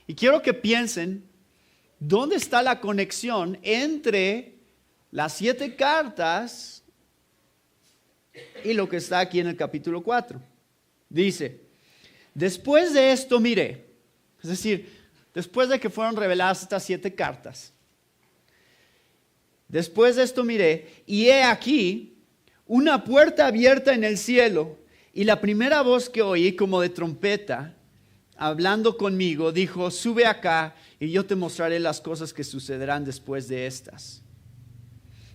Y quiero que piensen, ¿dónde está la conexión entre las 7 cartas y lo que está aquí en el capítulo 4? Dice, después de esto miré, es decir, después de que fueron reveladas estas 7 cartas, después de esto miré, y he aquí una puerta abierta en el cielo, y la primera voz que oí como de trompeta, hablando conmigo, dijo, sube acá y yo te mostraré las cosas que sucederán después de estas.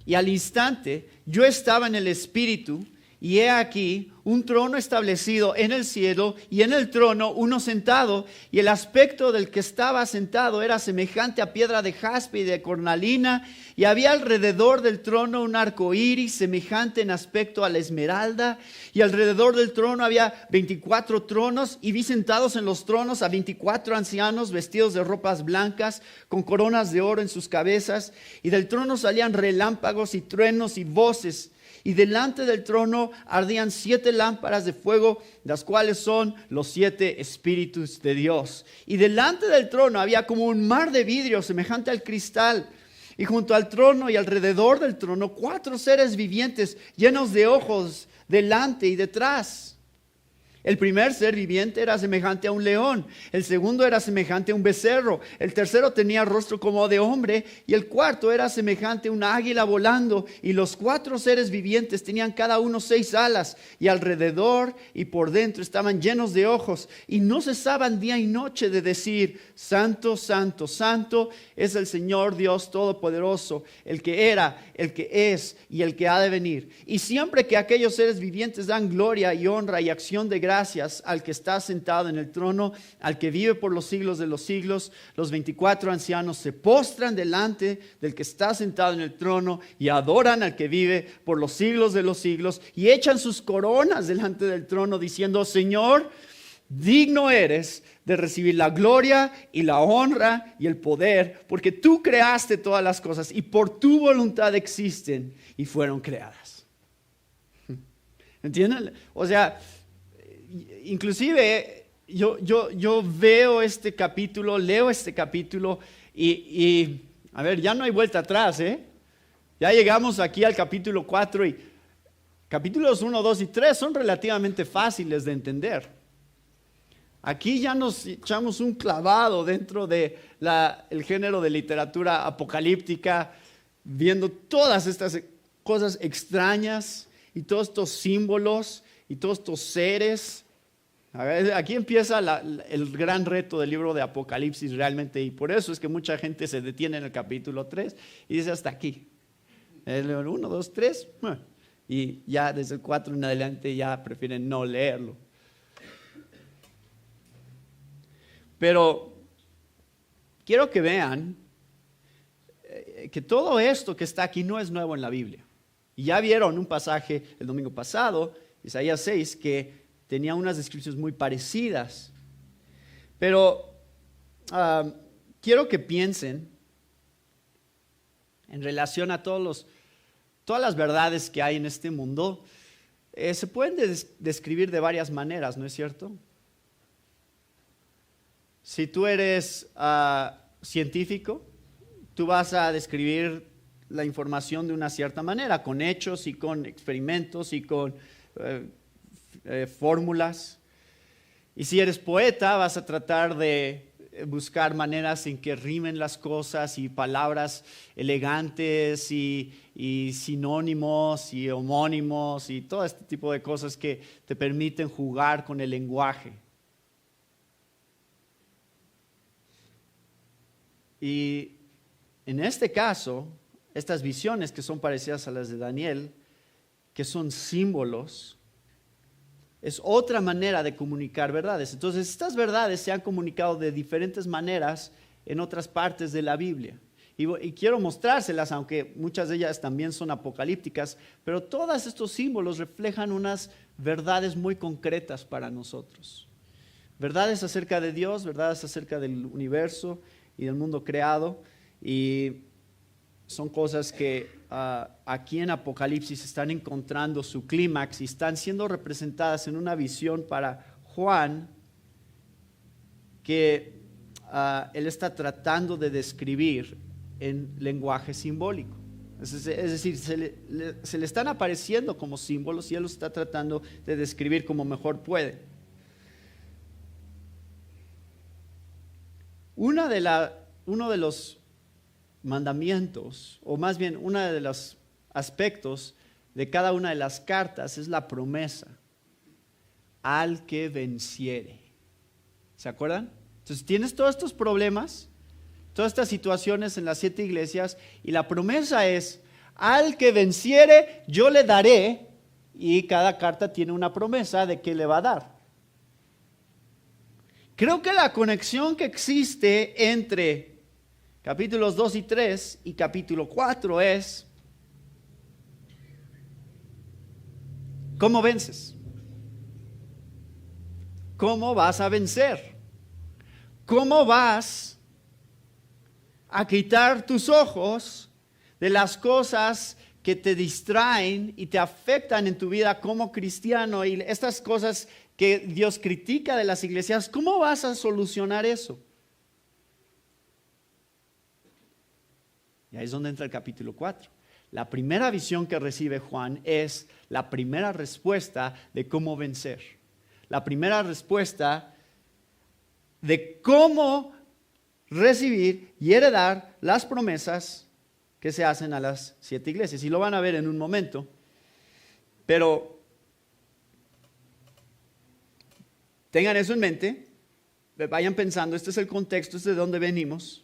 Y al instante yo estaba en el Espíritu, y he aquí un trono establecido en el cielo, y en el trono uno sentado, y el aspecto del que estaba sentado era semejante a piedra de jaspe y de cornalina, y había alrededor del trono un arco iris semejante en aspecto a la esmeralda, y alrededor del trono había 24 tronos, y vi sentados en los tronos a 24 ancianos vestidos de ropas blancas, con coronas de oro en sus cabezas, y del trono salían relámpagos y truenos y voces. Y delante del trono ardían 7 lámparas de fuego, las cuales son los 7 espíritus de Dios. Y delante del trono había como un mar de vidrio semejante al cristal. Y junto al trono y alrededor del trono 4 seres vivientes llenos de ojos delante y detrás. El primer ser viviente era semejante a un león, el segundo era semejante a un becerro, el tercero tenía rostro como de hombre y el cuarto era semejante a un águila volando, y los 4 seres vivientes tenían cada uno 6 alas, y alrededor y por dentro estaban llenos de ojos, y no cesaban día y noche de decir, Santo, Santo, Santo es el Señor Dios Todopoderoso, el que era, el que es y el que ha de venir. Y siempre que aquellos seres vivientes dan gloria y honra y acción de gracias al que está sentado en el trono, al que vive por los siglos de los siglos, los 24 ancianos se postran delante del que está sentado en el trono y adoran al que vive por los siglos de los siglos y echan sus coronas delante del trono diciendo, Señor, digno eres de recibir la gloria y la honra y el poder, porque tú creaste todas las cosas y por tu voluntad existen y fueron creadas. ¿Entienden? O sea, inclusive yo veo este capítulo, leo este capítulo y a ver, ya no hay vuelta atrás, Ya llegamos aquí al capítulo 4 y capítulos 1, 2 y 3 son relativamente fáciles de entender. Aquí ya nos echamos un clavado dentro de el género de literatura apocalíptica, viendo todas estas cosas extrañas y todos estos símbolos y todos estos seres. A ver, aquí empieza el gran reto del libro de Apocalipsis realmente, y por eso es que mucha gente se detiene en el capítulo 3 y dice hasta aquí. El 1, 2, 3, y ya desde el 4 en adelante ya prefieren no leerlo. Pero quiero que vean que todo esto que está aquí no es nuevo en la Biblia. Y ya vieron un pasaje el domingo pasado, Isaías 6, que tenía unas descripciones muy parecidas. Pero quiero que piensen en relación a todas las verdades que hay en este mundo. Se pueden describir de varias maneras, ¿no es cierto? Si tú eres científico, tú vas a describir la información de una cierta manera, con hechos y con experimentos y con fórmulas. Y si eres poeta, vas a tratar de buscar maneras en que rimen las cosas y palabras elegantes y sinónimos y homónimos y todo este tipo de cosas que te permiten jugar con el lenguaje. Y en este caso, estas visiones que son parecidas a las de Daniel, que son símbolos, es otra manera de comunicar verdades. Entonces, estas verdades se han comunicado de diferentes maneras en otras partes de la Biblia. Y quiero mostrárselas, aunque muchas de ellas también son apocalípticas, pero todos estos símbolos reflejan unas verdades muy concretas para nosotros. Verdades acerca de Dios, verdades acerca del universo y del mundo creado, y son cosas que aquí en Apocalipsis están encontrando su clímax y están siendo representadas en una visión para Juan que él está tratando de describir en lenguaje simbólico. Es decir, se le están apareciendo como símbolos y él los está tratando de describir como mejor puede. Uno de los mandamientos, o más bien uno de los aspectos de cada una de las cartas es la promesa: al que venciere. ¿Se acuerdan? Entonces tienes todos estos problemas, todas estas situaciones en las 7 iglesias, y la promesa es: al que venciere yo le daré, y cada carta tiene una promesa de que le va a dar. Creo que la conexión que existe entre capítulos 2 y 3 y capítulo 4 es: ¿cómo vences? ¿Cómo vas a vencer? ¿Cómo vas a quitar tus ojos de las cosas que te distraen y te afectan en tu vida como cristiano, y estas cosas que Dios critica de las iglesias? ¿Cómo vas a solucionar eso? Y ahí es donde entra el capítulo 4. La primera visión que recibe Juan es la primera respuesta de cómo vencer. La primera respuesta de cómo recibir y heredar las promesas que se hacen a las 7 iglesias. Y lo van a ver en un momento. Pero tengan eso en mente. Vayan pensando, este es el contexto, este es de donde venimos.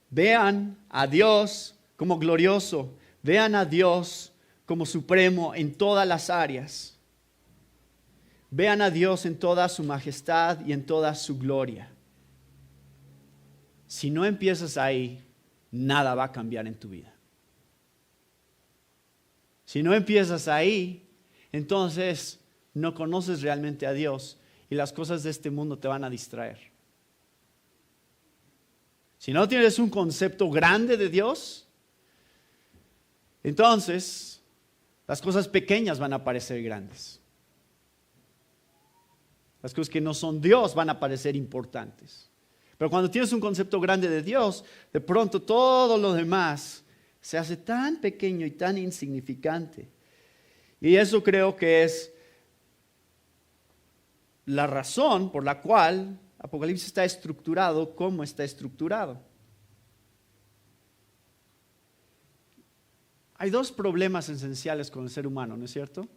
Vean a Dios como glorioso. Vean a Dios como supremo en todas las áreas. Vean a Dios en toda su majestad y en toda su gloria. Si no empiezas ahí, nada va a cambiar en tu vida. Si no empiezas ahí, entonces no conoces realmente a Dios y las cosas de este mundo te van a distraer. Si no tienes un concepto grande de Dios, entonces las cosas pequeñas van a parecer grandes. Las cosas que no son Dios van a parecer importantes. Pero cuando tienes un concepto grande de Dios, de pronto todo lo demás se hace tan pequeño y tan insignificante. Y eso creo que es la razón por la cual Apocalipsis está estructurado como está estructurado. Hay 2 problemas esenciales con el ser humano, ¿no es cierto?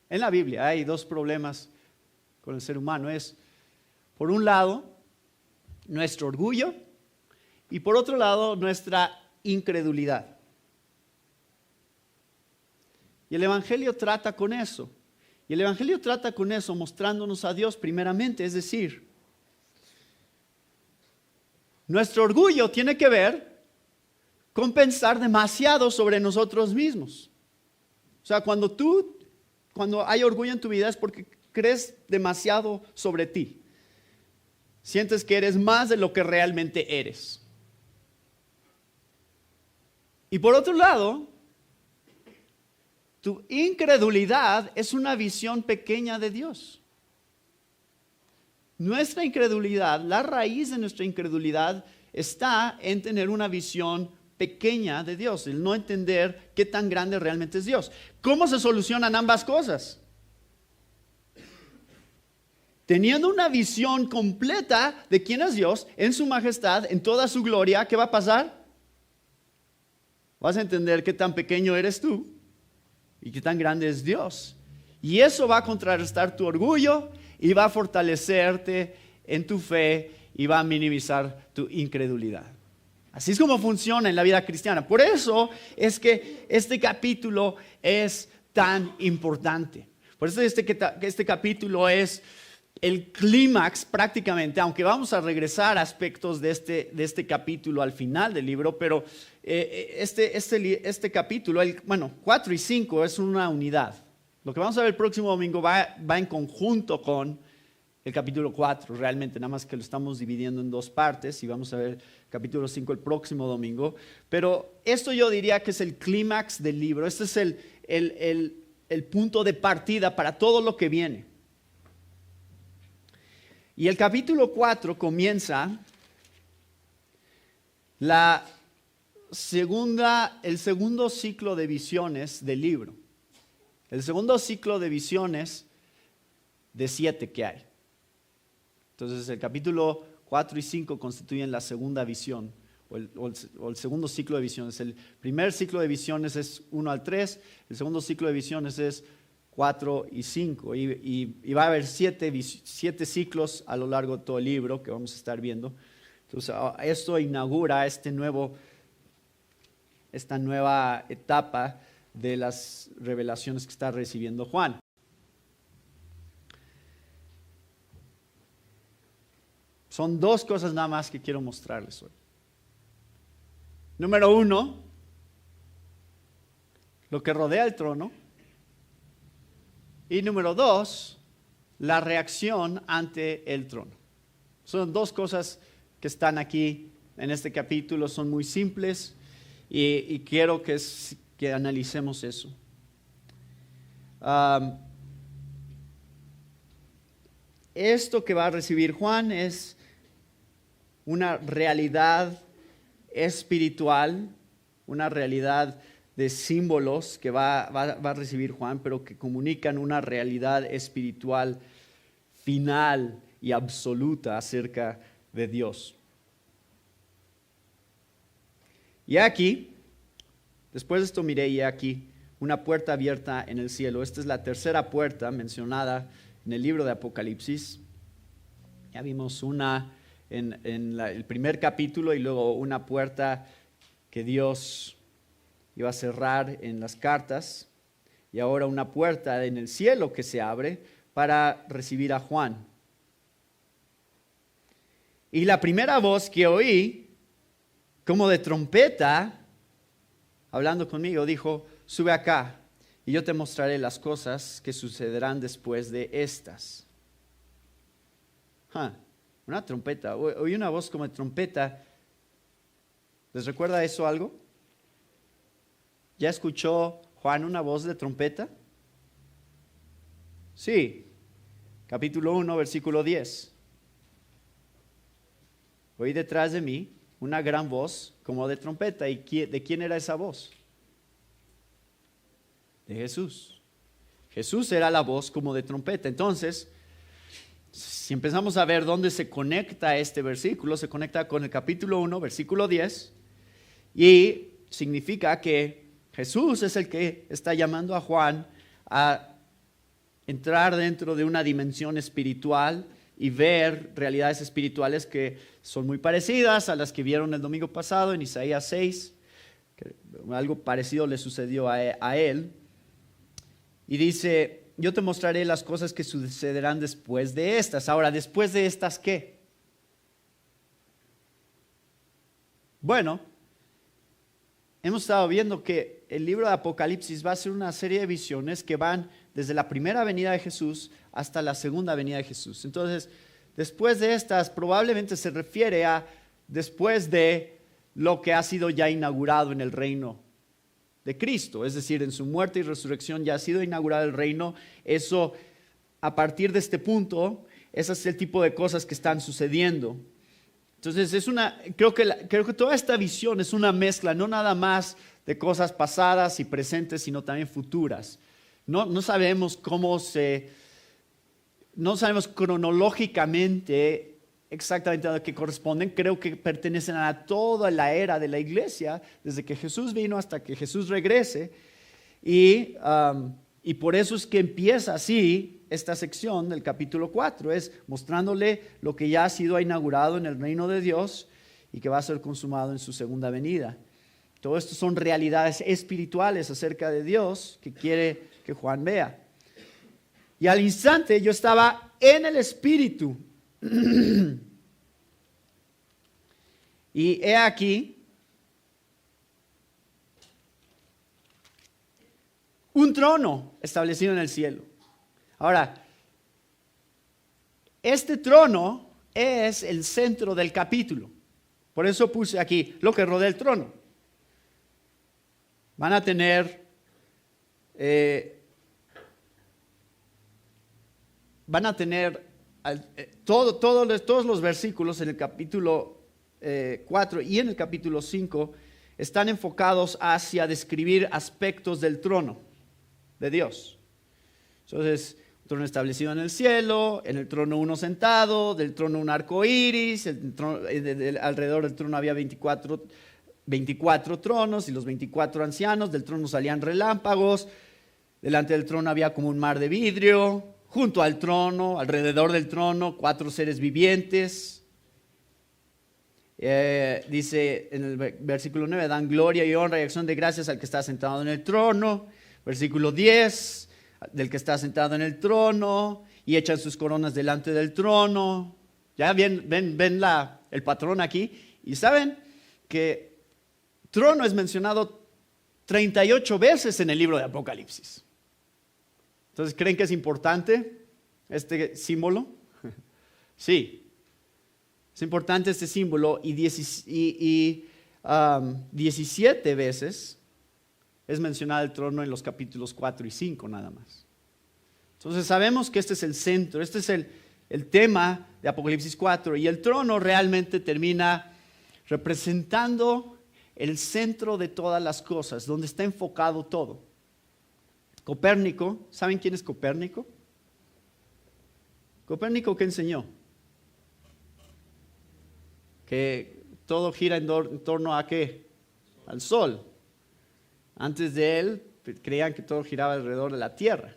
En la Biblia hay 2 problemas con el ser humano. Es, por un lado, nuestro orgullo, y por otro lado, nuestra incredulidad. Y el Evangelio trata con eso. Y el Evangelio trata con eso mostrándonos a Dios primeramente. Es decir, nuestro orgullo tiene que ver con pensar demasiado sobre nosotros mismos. O sea, cuando hay orgullo en tu vida es porque crees demasiado sobre ti. Sientes que eres más de lo que realmente eres. Y por otro lado, tu incredulidad es una visión pequeña de Dios. Nuestra incredulidad, la raíz de nuestra incredulidad está en tener una visión pequeña de Dios, el no entender qué tan grande realmente es Dios. ¿Cómo se solucionan ambas cosas? Teniendo una visión completa de quién es Dios, en su majestad, en toda su gloria, ¿qué va a pasar? Vas a entender qué tan pequeño eres tú y qué tan grande es Dios. Y eso va a contrarrestar tu orgullo y va a fortalecerte en tu fe y va a minimizar tu incredulidad. Así es como funciona en la vida cristiana. Por eso es que este capítulo es tan importante. Por eso este capítulo es el clímax prácticamente, aunque vamos a regresar a aspectos de este capítulo al final del libro, pero este capítulo, 4 y 5 es una unidad. Lo que vamos a ver el próximo domingo va en conjunto con el capítulo 4 realmente, nada más que lo estamos dividiendo en 2 partes y vamos a ver el capítulo 5 el próximo domingo. Pero esto yo diría que es el clímax del libro, este es el punto de partida para todo lo que viene. Y el capítulo 4 comienza el segundo ciclo de visiones del libro. El segundo ciclo de visiones de 7 que hay. Entonces el capítulo 4 y 5 constituyen la segunda visión o el segundo ciclo de visiones. El primer ciclo de visiones es 1 al 3, el segundo ciclo de visiones es 4 y 5. Y va a haber 7 ciclos a lo largo de todo el libro que vamos a estar viendo. Entonces esto inaugura esta nueva etapa de las revelaciones que está recibiendo Juan. Son 2 cosas nada más que quiero mostrarles hoy. Número 1, lo que rodea el trono. Y número 2, la reacción ante el trono. Son 2 cosas que están aquí en este capítulo, son muy simples y quiero que analicemos eso. Esto que va a recibir Juan es una realidad espiritual, una realidad de símbolos que va a recibir Juan, pero que comunican una realidad espiritual final y absoluta acerca de Dios. Y aquí, después de esto miré y aquí una puerta abierta en el cielo. Esta es la tercera puerta mencionada en el libro de Apocalipsis. Ya vimos una en el primer capítulo y luego una puerta que Dios iba a cerrar en las cartas. Y ahora una puerta en el cielo que se abre para recibir a Juan. Y la primera voz que oí, como de trompeta, hablando conmigo, dijo: sube acá y yo te mostraré las cosas que sucederán después de estas. Una trompeta, oí una voz como de trompeta. ¿Les recuerda eso algo? ¿Ya escuchó Juan una voz de trompeta? Sí, capítulo 1, versículo 10. Oí detrás de mí una gran voz como de trompeta. ¿Y de quién era esa voz? De Jesús. Jesús era la voz como de trompeta. Entonces, si empezamos a ver dónde se conecta este versículo, se conecta con el capítulo 1, versículo 10, y significa que Jesús es el que está llamando a Juan a entrar dentro de una dimensión espiritual y ver realidades espirituales que son muy parecidas a las que vieron el domingo pasado en Isaías 6. Que algo parecido le sucedió a él. Y dice: yo te mostraré las cosas que sucederán después de estas. Ahora, ¿después de estas qué? Bueno, hemos estado viendo que el libro de Apocalipsis va a ser una serie de visiones que van desde la primera venida de Jesús hasta la segunda venida de Jesús. Entonces, después de estas, probablemente se refiere a después de lo que ha sido ya inaugurado en el reino de Cristo. Es decir, en su muerte y resurrección ya ha sido inaugurado el reino. Eso, a partir de este punto, ese es el tipo de cosas que están sucediendo. Entonces, creo que toda esta visión es una mezcla, no nada más de cosas pasadas y presentes, sino también futuras. No sabemos no sabemos cronológicamente exactamente a lo que corresponden. Creo que pertenecen a toda la era de la iglesia, desde que Jesús vino hasta que Jesús regrese. Y por eso es que empieza así esta sección del capítulo 4, es mostrándole lo que ya ha sido inaugurado en el reino de Dios y que va a ser consumado en su segunda venida. Todo esto son realidades espirituales acerca de Dios que quiere que Juan vea. Y al instante yo estaba en el Espíritu. Y he aquí un trono establecido en el cielo. Ahora, este trono es el centro del capítulo. Por eso puse aquí lo que rodea el trono. Van a tener todos los versículos en el capítulo 4 y en el capítulo 5 están enfocados hacia describir aspectos del trono de Dios. Entonces, un trono establecido en el cielo, en el trono uno sentado, del trono un arco iris, alrededor del trono había 24 tronos y los 24 ancianos, del trono salían relámpagos, delante del trono había como un mar de vidrio, junto al trono, alrededor del trono, 4 seres vivientes. Dice en el versículo 9, dan gloria y honra y acción de gracias al que está sentado en el trono. Versículo 10, del que está sentado en el trono, y echan sus coronas delante del trono. Ya ven el patrón aquí, y saben que trono es mencionado 38 veces en el libro de Apocalipsis. Entonces, ¿creen que es importante este símbolo? Sí, es importante este símbolo, y 17 veces es mencionado el trono en los capítulos 4 y 5 nada más. Entonces sabemos que este es el centro, este es el tema de Apocalipsis 4, y el trono realmente termina representando el centro de todas las cosas, donde está enfocado todo. Copérnico, ¿saben quién es Copérnico? Copérnico, ¿qué enseñó? Que todo gira en torno a ¿qué? Al sol. Antes de él creían que todo giraba alrededor de la tierra.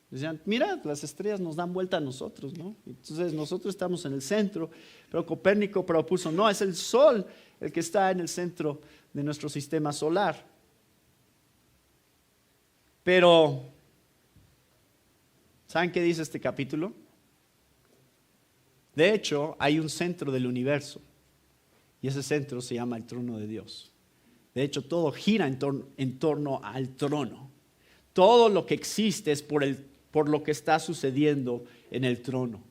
Decían, mira, las estrellas nos dan vuelta a nosotros, ¿no? Entonces nosotros estamos en el centro, pero Copérnico propuso, no, es el sol el que está en el centro de nuestro sistema solar. Pero, ¿saben qué dice este capítulo? De hecho, hay un centro del universo, y ese centro se llama el trono de Dios. De hecho, todo gira en torno al trono. Todo lo que existe es por lo que está sucediendo en el trono.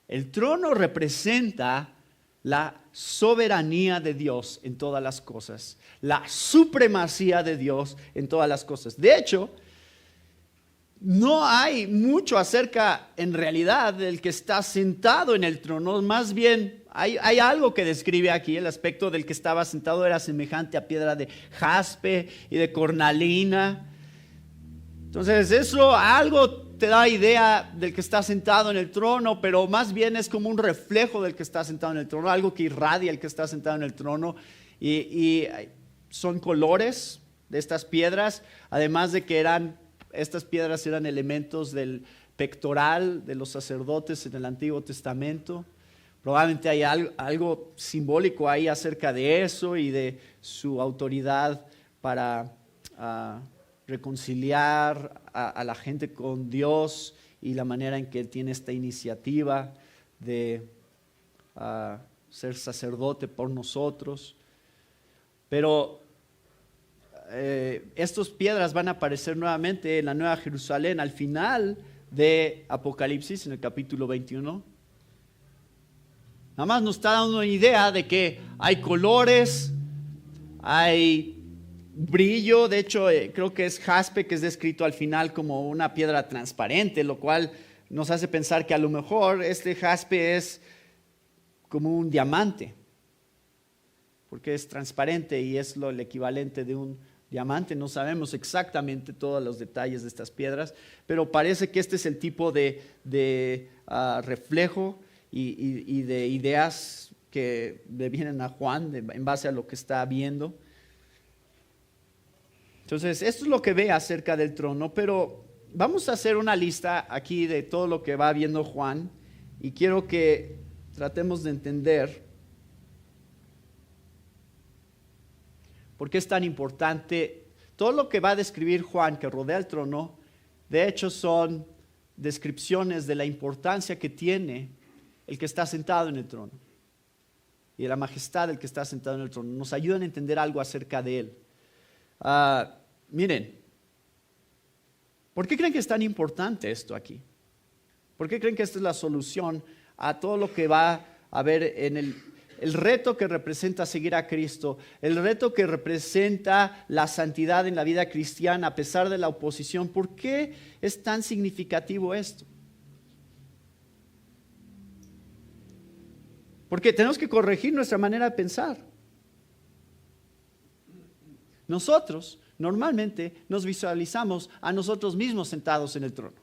El trono representa la soberanía de Dios en todas las cosas, la supremacía de Dios en todas las cosas. De hecho, no hay mucho acerca en realidad del que está sentado en el trono, más bien hay algo que describe aquí. El aspecto del que estaba sentado era semejante a piedra de jaspe y de cornalina. Entonces eso algo te da idea del que está sentado en el trono, pero más bien es como un reflejo del que está sentado en el trono, algo que irradia el que está sentado en el trono, y son colores de estas piedras, además de que estas piedras eran elementos del pectoral de los sacerdotes en el Antiguo Testamento. Probablemente hay algo simbólico ahí acerca de eso y de su autoridad para reconciliar a la gente con Dios, y la manera en que Él tiene esta iniciativa de ser sacerdote por nosotros. Pero estas piedras van a aparecer nuevamente en la Nueva Jerusalén al final de Apocalipsis, en el capítulo 21. Nada más nos está dando una idea de que hay colores, hay brillo. De hecho, creo que es jaspe, que es descrito al final como una piedra transparente, lo cual nos hace pensar que a lo mejor este jaspe es como un diamante, porque es transparente y es el equivalente de un diamante. No sabemos exactamente todos los detalles de estas piedras, pero parece que este es el tipo de reflejo y de ideas que le vienen a Juan en base a lo que está viendo. Entonces, esto es lo que ve acerca del trono, pero vamos a hacer una lista aquí de todo lo que va viendo Juan, y quiero que tratemos de entender por qué es tan importante. Todo lo que va a describir Juan que rodea el trono, de hecho son descripciones de la importancia que tiene el que está sentado en el trono y de la majestad del que está sentado en el trono. Nos ayudan a entender algo acerca de él. Miren, ¿por qué creen que es tan importante esto aquí? ¿Por qué creen que esta es la solución a todo lo que va a haber en el reto que representa seguir a Cristo, el reto que representa la santidad en la vida cristiana a pesar de la oposición? ¿Por qué es tan significativo esto? Porque tenemos que corregir nuestra manera de pensar. Nosotros normalmente nos visualizamos a nosotros mismos sentados en el trono.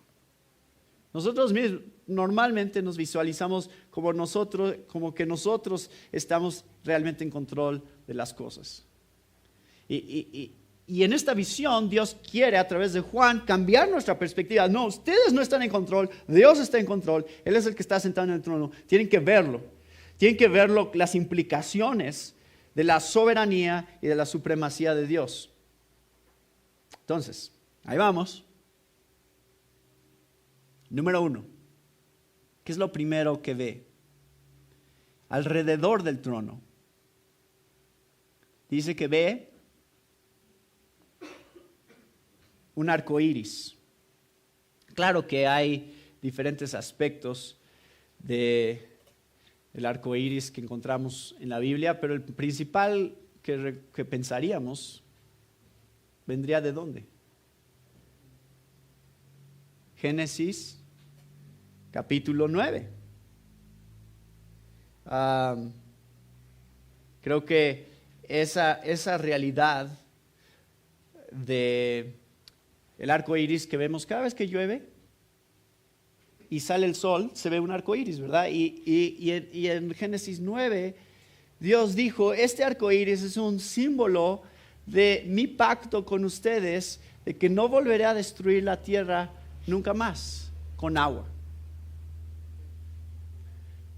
Nosotros mismos normalmente nos visualizamos como que nosotros estamos realmente en control de las cosas. Y en esta visión Dios quiere a través de Juan cambiar nuestra perspectiva. No, ustedes no están en control, Dios está en control, Él es el que está sentado en el trono. Tienen que verlo, las implicaciones de la soberanía y de la supremacía de Dios. Entonces, ahí vamos. Número 1, ¿qué es lo primero que ve? Alrededor del trono. Dice que ve un arco iris. Claro que hay diferentes aspectos del arco iris que encontramos en la Biblia, pero el principal que pensaríamos vendría ¿de dónde? Génesis capítulo 9. Creo que esa realidad de el arco iris que vemos cada vez que llueve y sale el sol, se ve un arco iris, ¿verdad? Y en Génesis 9, Dios dijo: este arco iris es un símbolo de mi pacto con ustedes, de que no volveré a destruir la tierra nunca más con agua.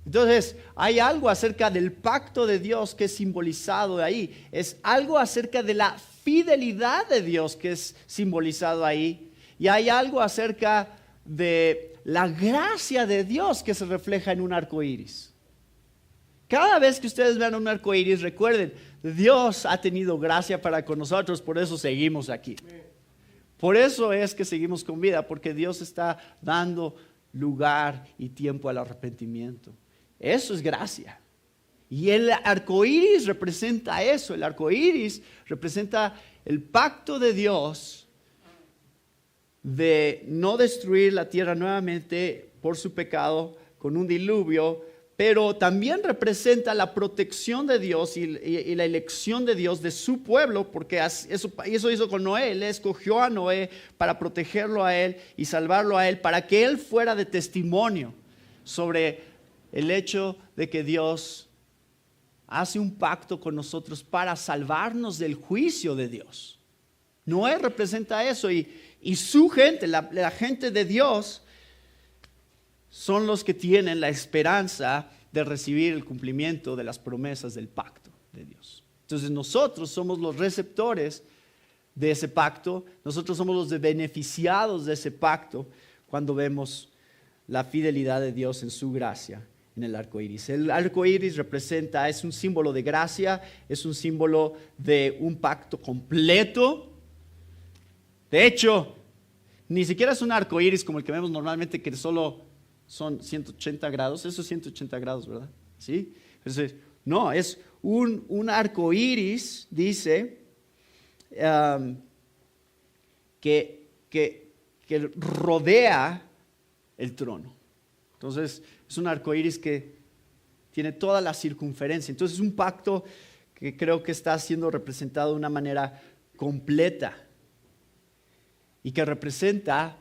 Entonces, hay algo acerca del pacto de Dios que es simbolizado ahí. Es algo acerca de la fidelidad de Dios que es simbolizado ahí. Y hay algo acerca de la gracia de Dios que se refleja en un arco iris. Cada vez que ustedes vean un arco iris, recuerden, Dios ha tenido gracia para con nosotros, por eso seguimos aquí. Por eso es que seguimos con vida, porque Dios está dando lugar y tiempo al arrepentimiento. Eso es gracia. Y el arco iris representa eso. El arco iris representa el pacto de Dios de no destruir la tierra nuevamente por su pecado con un diluvio, pero también representa la protección de Dios y la elección de Dios de su pueblo, porque eso hizo con Noé. Él escogió a Noé para protegerlo a él y salvarlo a él, para que él fuera de testimonio sobre el hecho de que Dios hace un pacto con nosotros para salvarnos del juicio de Dios. Noé representa eso y su gente, la gente de Dios, son los que tienen la esperanza de recibir el cumplimiento de las promesas del pacto de Dios. Entonces nosotros somos los receptores de ese pacto, nosotros somos los beneficiados de ese pacto cuando vemos la fidelidad de Dios en su gracia en el arco iris. El arco iris es un símbolo de gracia, es un símbolo de un pacto completo. De hecho, ni siquiera es un arco iris como el que vemos normalmente, que solo son 180 grados. Eso es 180 grados, ¿verdad? ¿Sí? Entonces, no, es un arco iris, dice, que rodea el trono. Entonces, es un arco iris que tiene toda la circunferencia. Entonces, es un pacto que creo que está siendo representado de una manera completa y que representa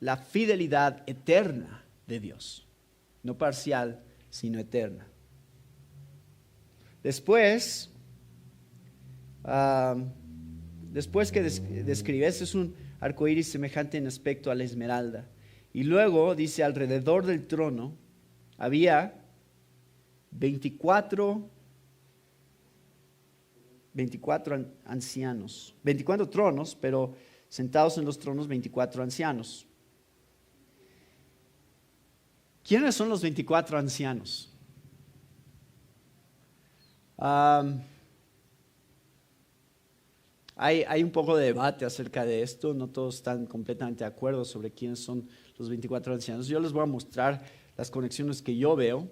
la fidelidad eterna de Dios, no parcial, sino eterna. Después que describe, es un arco iris semejante en aspecto a la esmeralda. Y luego dice: alrededor del trono había 24 ancianos, 24 tronos, pero sentados en los tronos 24 ancianos. ¿Quiénes son los 24 ancianos? Hay un poco de debate acerca de esto, no todos están completamente de acuerdo sobre quiénes son los 24 ancianos. Yo les voy a mostrar las conexiones que yo veo.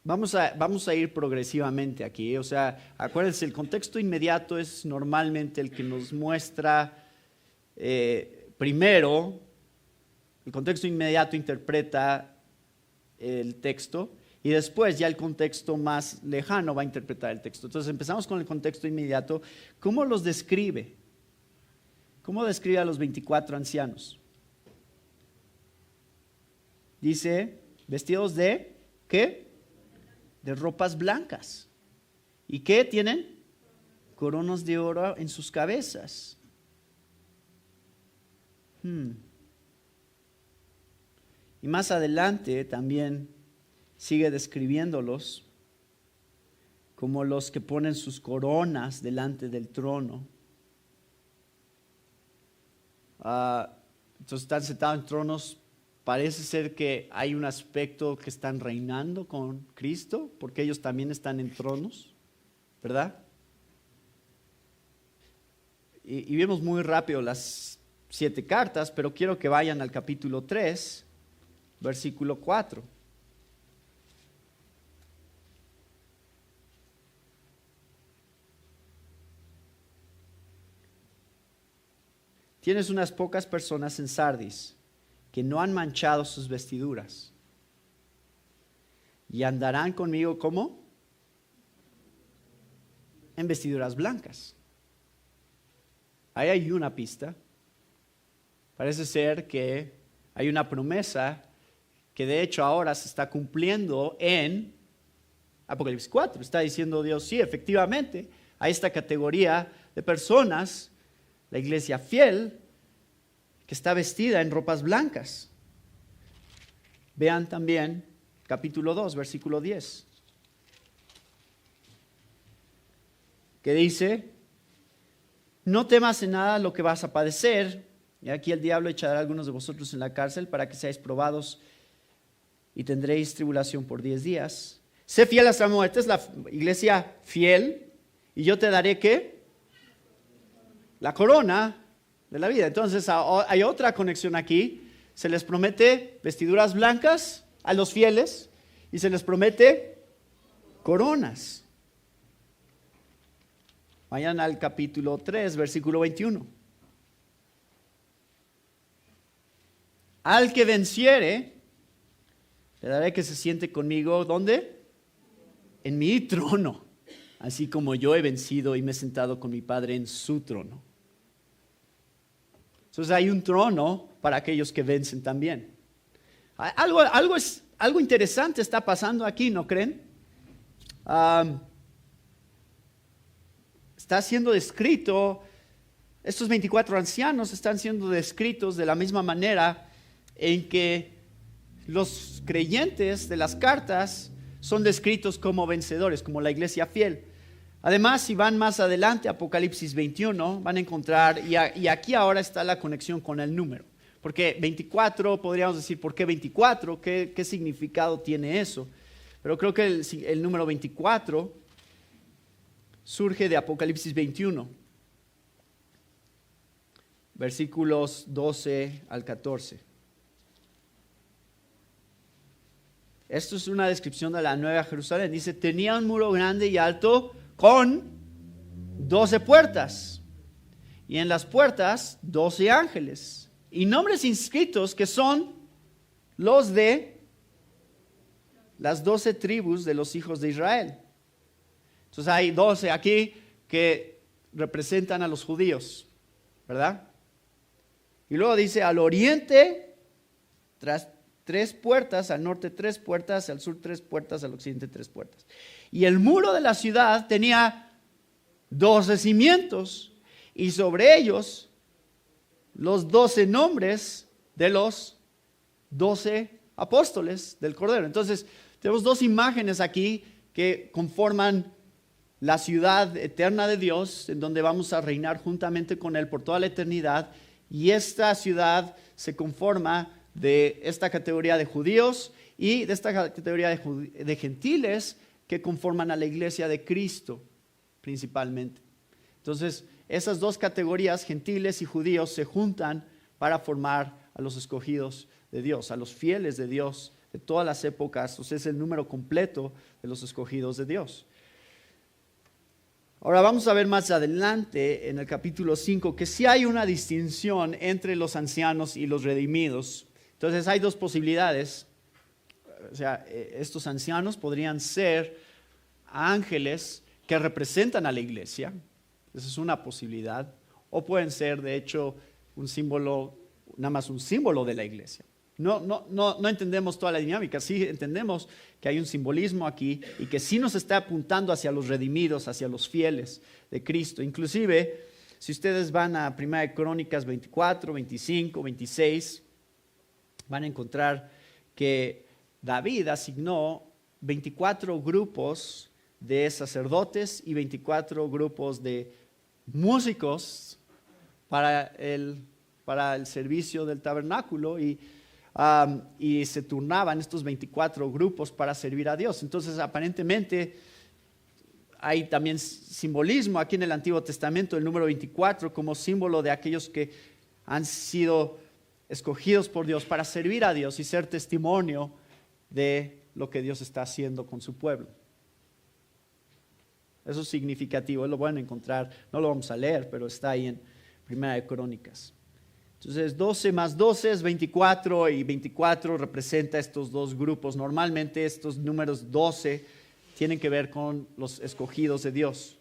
Vamos a ir progresivamente aquí. O sea, acuérdense, el contexto inmediato es normalmente el que nos muestra primero El contexto inmediato interpreta el texto y después ya el contexto más lejano va a interpretar el texto. Entonces empezamos con el contexto inmediato. ¿Cómo los describe? ¿Cómo describe a los 24 ancianos? Dice, vestidos de, ¿qué? De ropas blancas. ¿Y qué tienen? Coronas de oro en sus cabezas. Y más adelante también sigue describiéndolos como los que ponen sus coronas delante del trono. Entonces están sentados en tronos. Parece ser que hay un aspecto que están reinando con Cristo, porque ellos también están en tronos, ¿verdad? Y vemos muy rápido las 7 cartas, pero quiero que vayan al capítulo 3, versículo 4. Tienes unas pocas personas en Sardis que no han manchado sus vestiduras y andarán conmigo ¿cómo? En vestiduras blancas. Ahí hay una pista. Parece ser que hay una promesa que de hecho ahora se está cumpliendo en Apocalipsis 4. Está diciendo Dios, sí, efectivamente, hay esta categoría de personas, la iglesia fiel, que está vestida en ropas blancas. Vean también capítulo 2, versículo 10. Que dice, no temas en nada lo que vas a padecer. Y aquí el diablo echará a algunos de vosotros en la cárcel para que seáis probados y tendréis tribulación por 10 días. Sé fiel hasta la muerte, es la iglesia fiel. Y yo te daré ¿qué? La corona de la vida. Entonces hay otra conexión aquí. Se les promete vestiduras blancas a los fieles y se les promete coronas. Vayan al capítulo 3, versículo 21. Al que venciere, le daré que se siente conmigo, ¿dónde? En mi trono, así como yo he vencido y me he sentado con mi Padre en su trono. Entonces hay un trono para aquellos que vencen también. Algo interesante está pasando aquí, ¿no creen? Está siendo descrito, estos 24 ancianos están siendo descritos de la misma manera en que los creyentes de las cartas son descritos como vencedores, como la iglesia fiel. Además, si van más adelante, Apocalipsis 21, van a encontrar, y aquí ahora está la conexión con el número. Porque 24, podríamos decir, ¿por qué 24? ¿Qué significado tiene eso? Pero creo que el número 24 surge de Apocalipsis 21, versículos 12 al 14. Esto es una descripción de la Nueva Jerusalén. Dice, tenía un muro grande y alto con 12 puertas. Y en las puertas 12 ángeles. Y nombres inscritos que son los de las 12 tribus de los hijos de Israel. Entonces hay 12 aquí que representan a los judíos, ¿verdad? Y luego dice, al oriente, tras 3 puertas, al norte 3 puertas, al sur 3 puertas, al occidente 3 puertas. Y el muro de la ciudad tenía 12 cimientos y sobre ellos los 12 nombres de los 12 apóstoles del Cordero. Entonces tenemos 2 imágenes aquí que conforman la ciudad eterna de Dios, en donde vamos a reinar juntamente con Él por toda la eternidad. Y esta ciudad se conforma de esta categoría de judíos y de esta categoría de gentiles que conforman a la iglesia de Cristo principalmente. Entonces, esas 2 categorías, gentiles y judíos, se juntan para formar a los escogidos de Dios, a los fieles de Dios de todas las épocas. O sea, es el número completo de los escogidos de Dios. Ahora vamos a ver más adelante en el capítulo 5 que sí hay una distinción entre los ancianos y los redimidos. Entonces hay dos posibilidades. O sea, estos ancianos podrían ser ángeles que representan a la iglesia. Esa es una posibilidad. O pueden ser, de hecho, un símbolo, nada más un símbolo de la iglesia. No entendemos toda la dinámica. Sí entendemos que hay un simbolismo aquí y que sí nos está apuntando hacia los redimidos, hacia los fieles de Cristo. Inclusive, si ustedes van a 1 Crónicas 24, 25, 26, van a encontrar que David asignó 24 grupos de sacerdotes y 24 grupos de músicos para el servicio del tabernáculo y se turnaban estos 24 grupos para servir a Dios. Entonces, aparentemente, hay también simbolismo aquí en el Antiguo Testamento, el número 24, como símbolo de aquellos que han sido escogidos por Dios para servir a Dios y ser testimonio de lo que Dios está haciendo con su pueblo. Eso es significativo, lo van a encontrar, no lo vamos a leer, pero está ahí en 1 Crónicas. Entonces 12 más 12 es 24 y 24 representa estos dos grupos. Normalmente estos números 12 tienen que ver con los escogidos de Dios.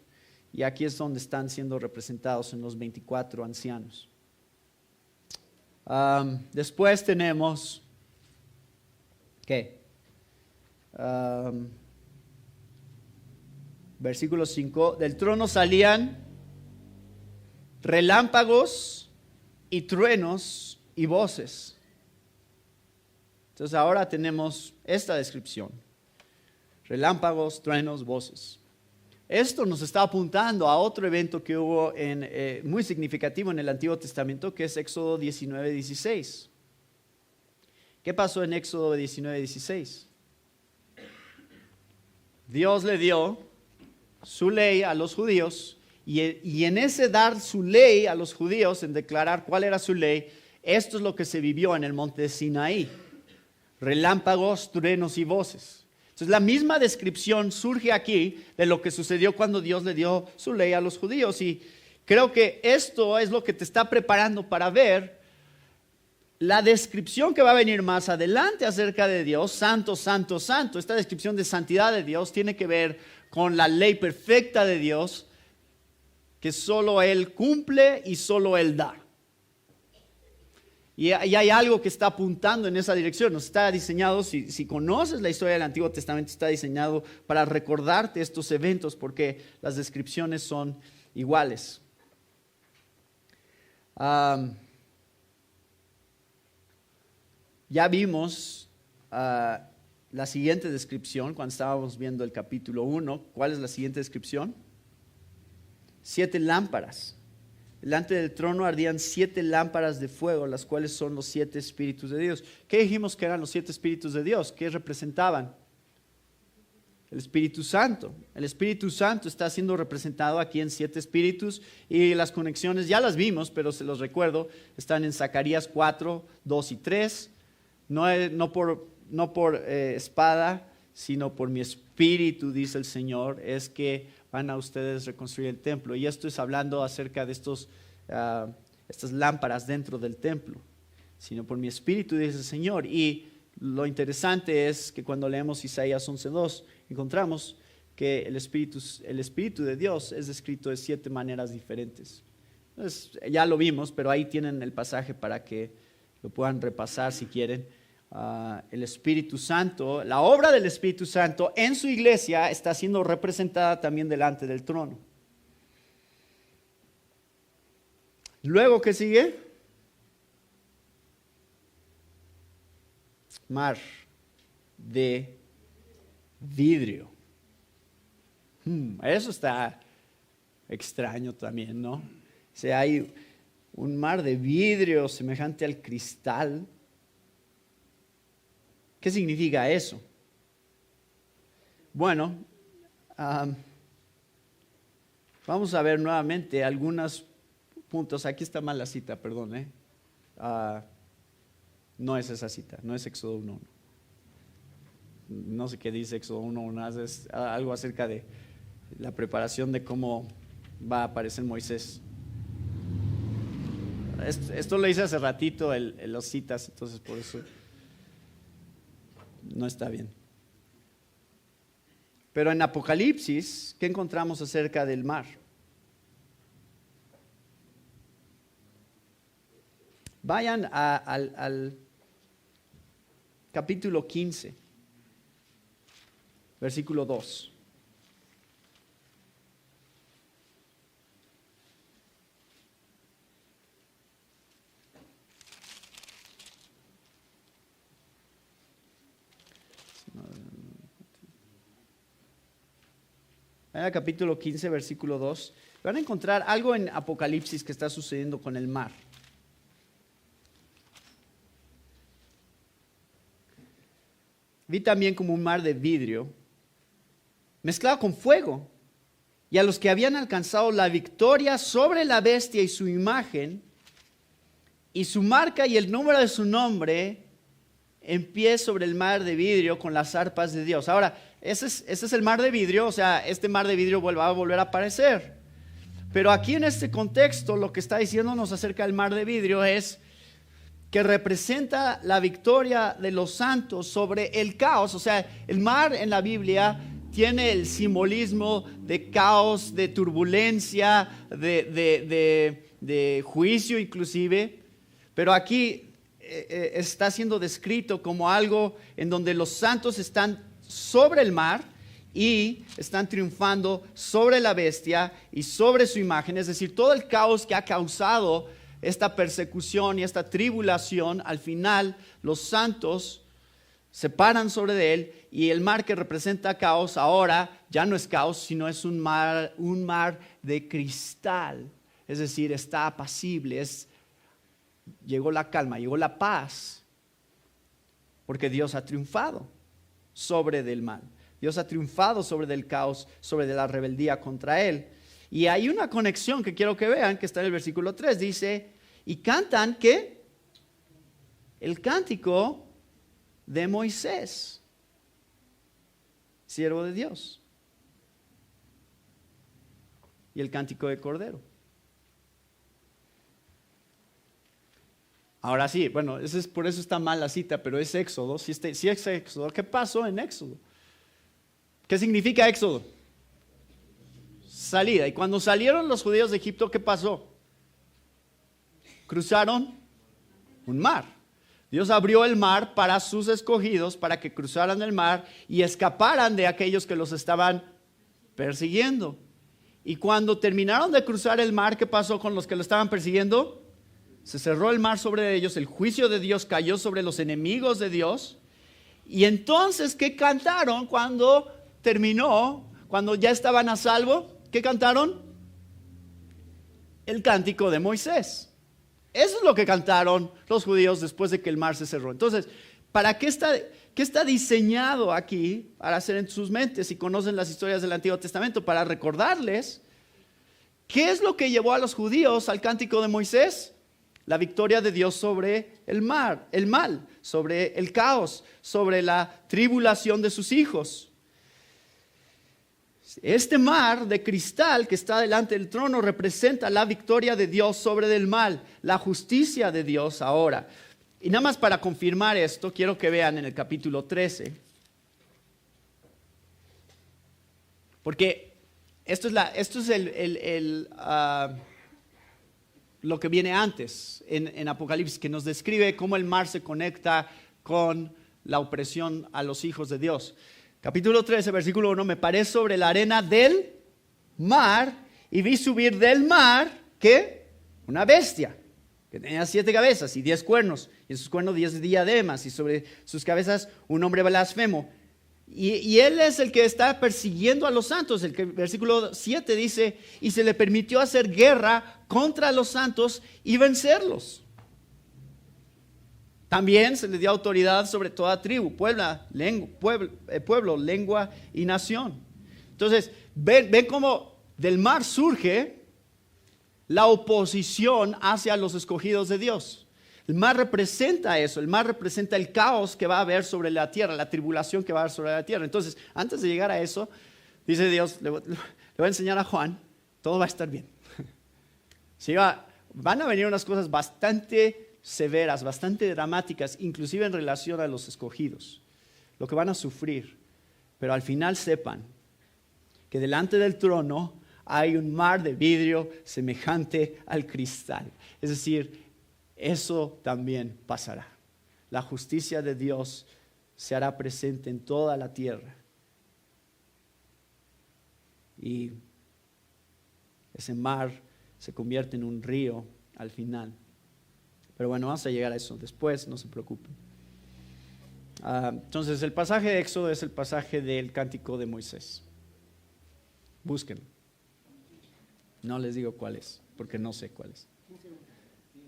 Y aquí es donde están siendo representados en los 24 ancianos. Después tenemos, ¿qué? Versículo 5, del trono salían relámpagos y truenos y voces. Entonces ahora tenemos esta descripción: relámpagos, truenos, voces. Esto nos está apuntando a otro evento que hubo muy significativo en el Antiguo Testamento, que es Éxodo 19:16. ¿Qué pasó en Éxodo 19:16? Dios le dio su ley a los judíos y en ese dar su ley a los judíos, en declarar cuál era su ley, esto es lo que se vivió en el monte de Sinaí: relámpagos, truenos y voces. Entonces la misma descripción surge aquí de lo que sucedió cuando Dios le dio su ley a los judíos, y creo que esto es lo que te está preparando para ver la descripción que va a venir más adelante acerca de Dios, santo, santo, santo. Esta descripción de santidad de Dios tiene que ver con la ley perfecta de Dios, que solo Él cumple y solo Él da. Y hay algo que está apuntando en esa dirección. Nos está diseñado, si conoces la historia del Antiguo Testamento, está diseñado para recordarte estos eventos, porque las descripciones son iguales. Ya vimos la siguiente descripción cuando estábamos viendo el capítulo 1. ¿Cuál es la siguiente descripción? 7 lámparas. Delante del trono ardían 7 lámparas de fuego, las cuales son los 7 espíritus de Dios. ¿Qué dijimos que eran los 7 espíritus de Dios? ¿Qué representaban? El Espíritu Santo. El Espíritu Santo está siendo representado aquí en 7 espíritus, y las conexiones ya las vimos, pero se los recuerdo, están en Zacarías 4, 2 y 3. No por espada, sino por mi espíritu, dice el Señor, es que van a ustedes reconstruir el templo. Y esto es hablando acerca de estas lámparas dentro del templo. Sino por mi espíritu, dice el Señor. Y lo interesante es que cuando leemos Isaías 11:2, encontramos que el espíritu de Dios es descrito de 7 maneras diferentes. Entonces, ya lo vimos, pero ahí tienen el pasaje para que lo puedan repasar si quieren. El Espíritu Santo, la obra del Espíritu Santo en su iglesia está siendo representada también delante del trono. Luego, ¿qué sigue? Mar de vidrio. Eso está extraño también, ¿no? O sea, hay un mar de vidrio semejante al cristal. ¿Qué significa eso? Bueno, vamos a ver nuevamente algunos puntos. Aquí está mal la cita, perdón. No es esa cita, no es Éxodo 1:1. No sé qué dice Éxodo 1:1, es algo acerca de la preparación de cómo va a aparecer Moisés. Esto lo hice hace ratito, los citas, entonces por eso no está bien. Pero en Apocalipsis, ¿qué encontramos acerca del mar? Vayan al capítulo 15, versículo 2. Vayan al capítulo 15, versículo 2. Van a encontrar algo en Apocalipsis que está sucediendo con el mar. Vi también como un mar de vidrio, mezclado con fuego, y a los que habían alcanzado la victoria sobre la bestia y su imagen, y su marca y el número de su nombre, en pie sobre el mar de vidrio con las arpas de Dios. Ahora, ese es el mar de vidrio, o sea, este mar de vidrio va a volver a aparecer. Pero aquí en este contexto, lo que está diciéndonos acerca del mar de vidrio es que representa la victoria de los santos sobre el caos. O sea, el mar en la Biblia tiene el simbolismo de caos, de turbulencia, de juicio inclusive. Pero aquí está siendo descrito como algo en donde los santos están sobre el mar y están triunfando sobre la bestia y sobre su imagen. Es decir, todo el caos que ha causado esta persecución y esta tribulación, al final los santos se paran sobre él, y el mar que representa caos ahora ya no es caos, sino es un mar de cristal. Es decir, está apacible, llegó la calma, llegó la paz, porque Dios ha triunfado sobre del mal. Dios ha triunfado sobre del caos, sobre de la rebeldía contra él. Y hay una conexión que quiero que vean, que está en el versículo 3, dice, y cantan, ¿qué? El cántico de Moisés, siervo de Dios, y el cántico de Cordero. Ahora sí, bueno, por eso está mal la cita, pero es Éxodo. Si es Éxodo, ¿qué pasó en Éxodo? ¿Qué significa Éxodo? Salida. Y cuando salieron los judíos de Egipto, ¿qué pasó? Cruzaron un mar. Dios abrió el mar para sus escogidos, para que cruzaran el mar y escaparan de aquellos que los estaban persiguiendo. Y cuando terminaron de cruzar el mar, ¿qué pasó con los que lo estaban persiguiendo? Se cerró el mar sobre ellos, el juicio de Dios cayó sobre los enemigos de Dios. Y entonces, ¿qué cantaron cuando terminó? Cuando ya estaban a salvo, ¿qué cantaron? El cántico de Moisés. Eso es lo que cantaron los judíos después de que el mar se cerró. Entonces, ¿para qué está diseñado aquí? Para hacer en sus mentes, si conocen las historias del Antiguo Testamento, para recordarles qué es lo que llevó a los judíos al cántico de Moisés. La victoria de Dios sobre el mal, sobre el caos, sobre la tribulación de sus hijos. Este mar de cristal que está delante del trono representa la victoria de Dios sobre el mal, la justicia de Dios ahora. Y nada más para confirmar esto, quiero que vean en el capítulo 13. Porque esto es lo que viene antes en Apocalipsis, que nos describe cómo el mar se conecta con la opresión a los hijos de Dios. Capítulo 13, versículo 1, me paré sobre la arena del mar y vi subir del mar, ¿qué? Una bestia que tenía 7 cabezas y 10 cuernos, y en sus cuernos 10 diademas, y sobre sus cabezas un hombre blasfemo. Y él es el que está persiguiendo a los santos. El versículo 7 dice, y se le permitió hacer guerra contra los santos y vencerlos. También se le dio autoridad sobre toda tribu, pueblo, lengua y nación. Entonces, ven cómo del mar surge la oposición hacia los escogidos de Dios. El mar representa eso, el mar representa el caos que va a haber sobre la tierra, la tribulación que va a haber sobre la tierra. Entonces, antes de llegar a eso, dice Dios, le voy a enseñar a Juan, todo va a estar bien. van a venir unas cosas bastante severas, bastante dramáticas, inclusive en relación a los escogidos, lo que van a sufrir. Pero al final sepan que delante del trono hay un mar de vidrio semejante al cristal. Es decir, eso también pasará. La justicia de Dios se hará presente en toda la tierra. Y ese mar se convierte en un río al final. Pero bueno, vamos a llegar a eso después, no se preocupen. Entonces, el pasaje de Éxodo es el pasaje del Cántico de Moisés. Búsquenlo. No les digo cuál es, porque no sé cuál es.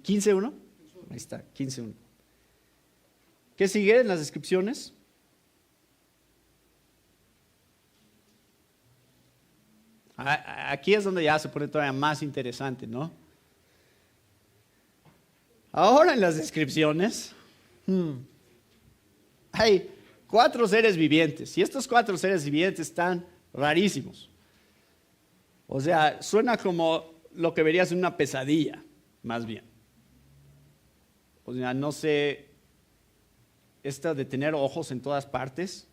15.1. Ahí está, 15.1. ¿Qué sigue en las descripciones? Aquí es donde ya se pone todavía más interesante, ¿no? Ahora en las descripciones hay 4 seres vivientes y estos 4 seres vivientes están rarísimos. O sea, suena como lo que verías en una pesadilla, más bien. O sea, no sé, esta de tener ojos en todas partes,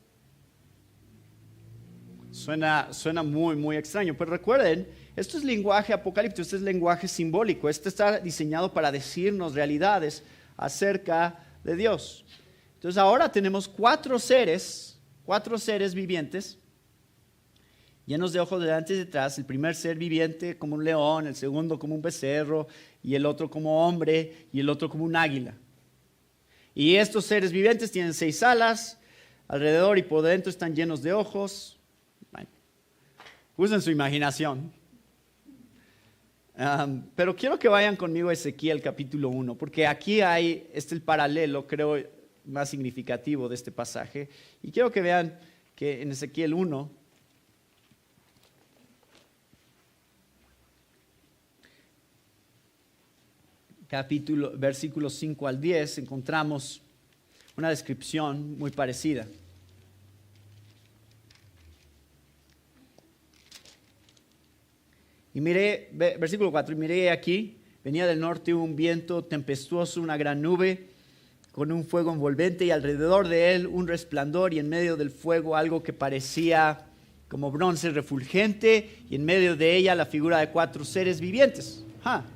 suena muy, muy extraño. Pero recuerden, esto es lenguaje apocalíptico, esto es lenguaje simbólico. Esto está diseñado para decirnos realidades acerca de Dios. Entonces ahora tenemos 4 seres vivientes, llenos de ojos delante y detrás. El primer ser viviente como un león, el segundo como un becerro, y el otro como hombre, y el otro como un águila. Y estos seres vivientes tienen 6 alas, alrededor y por dentro están llenos de ojos. Bueno, usen su imaginación. Pero quiero que vayan conmigo a Ezequiel capítulo 1, porque aquí hay el paralelo, creo, más significativo de este pasaje. Y quiero que vean que en Ezequiel 1, versículos 5 al 10, encontramos una descripción muy parecida. Y miré, versículo 4, y miré aquí, venía del norte un viento tempestuoso, una gran nube, con un fuego envolvente, y alrededor de él un resplandor, y en medio del fuego algo que parecía como bronce refulgente, y en medio de ella la figura de 4 seres vivientes.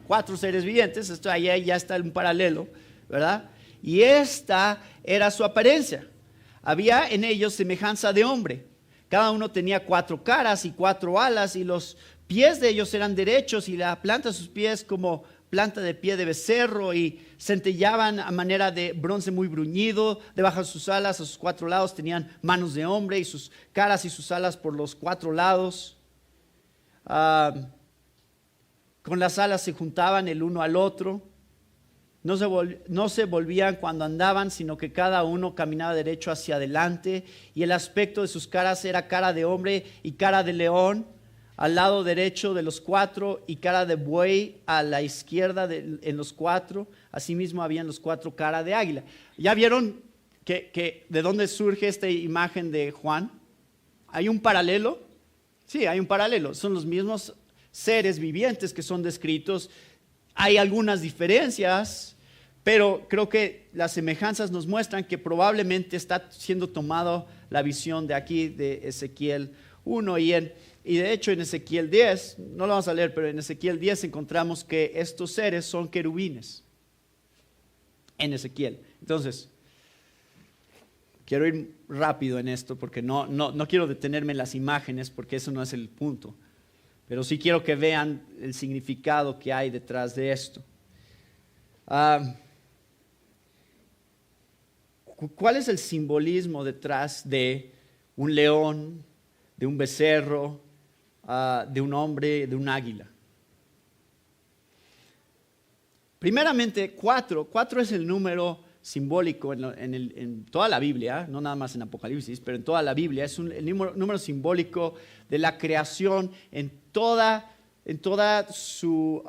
4 seres vivientes, esto ahí ya está un paralelo, ¿verdad? Y esta era su apariencia. Había en ellos semejanza de hombre. Cada uno tenía 4 caras y 4 alas, y los pies de ellos eran derechos, y la planta de sus pies como planta de pie de becerro, y centellaban a manera de bronce muy bruñido. Debajo de sus alas, a sus 4 lados, tenían manos de hombre, y sus caras y sus alas por los 4 lados. Con las alas se juntaban el uno al otro. No se volvían cuando andaban, sino que cada uno caminaba derecho hacia adelante. Y el aspecto de sus caras era cara de hombre y cara de león al lado derecho de los 4, y cara de buey a la izquierda en los 4. Asimismo habían los 4 cara de águila. ¿Ya vieron que de dónde surge esta imagen de Juan? ¿Hay un paralelo? Sí, hay un paralelo. Son los mismos seres vivientes que son descritos. Hay algunas diferencias, pero creo que las semejanzas nos muestran que probablemente está siendo tomado la visión de aquí de Ezequiel 1, y de hecho en Ezequiel 10, no lo vamos a leer, pero en Ezequiel 10 encontramos que estos seres son querubines en Ezequiel. Entonces, quiero ir rápido en esto porque no quiero detenerme en las imágenes, porque eso no es el punto. Pero sí quiero que vean el significado que hay detrás de esto. ¿Cuál es el simbolismo detrás de un león, de un becerro, de un hombre, de un águila? Primeramente, 4 es el número simbólico en toda la Biblia, no nada más en Apocalipsis, pero en toda la Biblia. Es el número simbólico de la creación en toda su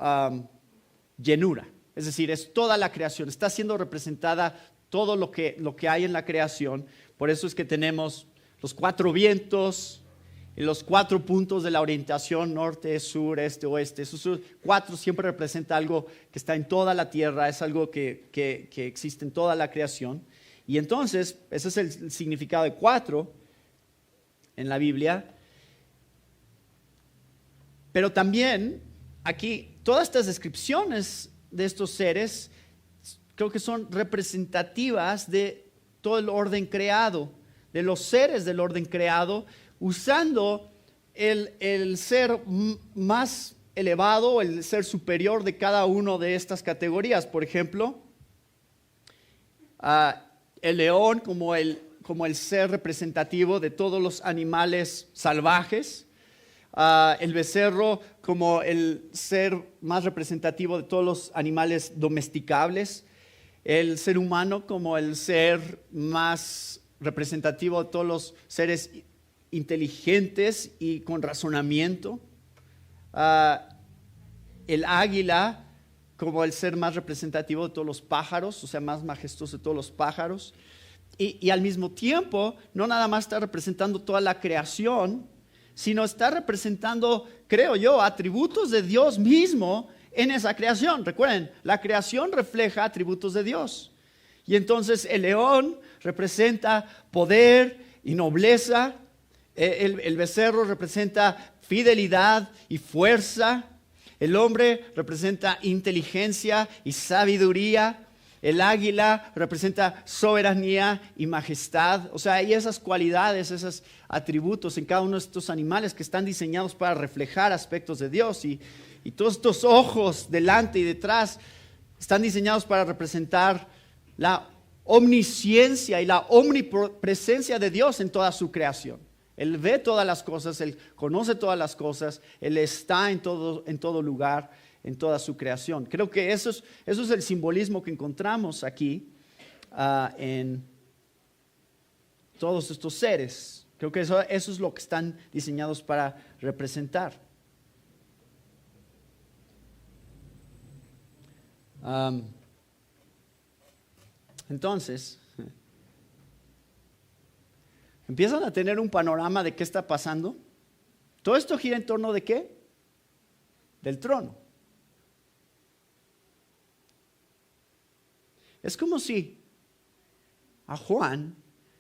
llenura. Es decir, es toda la creación. Está siendo representada todo lo que hay en la creación. Por eso es que tenemos los 4 vientos, los 4 puntos de la orientación, norte, sur, este, oeste. Esos 4 siempre representa algo que está en toda la tierra, es algo que existe en toda la creación. Y entonces, ese es el significado de 4 en la Biblia. Pero también aquí, todas estas descripciones de estos seres, creo que son representativas de todo el orden creado, de los seres del orden creado, usando el ser más elevado, el ser superior de cada una de estas categorías. Por ejemplo, el león como el ser representativo de todos los animales salvajes, el becerro como el ser más representativo de todos los animales domesticables, el ser humano como el ser más representativo de todos los seres inteligentes y con razonamiento, el águila como el ser más representativo de todos los pájaros, o sea, más majestuoso de todos los pájaros, y al mismo tiempo no nada más está representando toda la creación, sino está representando, creo yo, atributos de Dios mismo en esa creación. Recuerden, la creación refleja atributos de Dios. Y entonces el león representa poder y nobleza, el becerro representa fidelidad y fuerza, el hombre representa inteligencia y sabiduría, el águila representa soberanía y majestad. O sea, hay esas cualidades, esos atributos en cada uno de estos animales que están diseñados para reflejar aspectos de Dios. Y todos estos ojos delante y detrás están diseñados para representar la omnisciencia y la omnipresencia de Dios en toda su creación. Él ve todas las cosas, Él conoce todas las cosas, Él está en todo lugar, en toda su creación. Creo que eso es el simbolismo que encontramos aquí en todos estos seres. Creo que eso es lo que están diseñados para representar. Entonces, empiezan a tener un panorama de qué está pasando. Todo esto gira en torno de ¿qué? Del trono. Es como si a Juan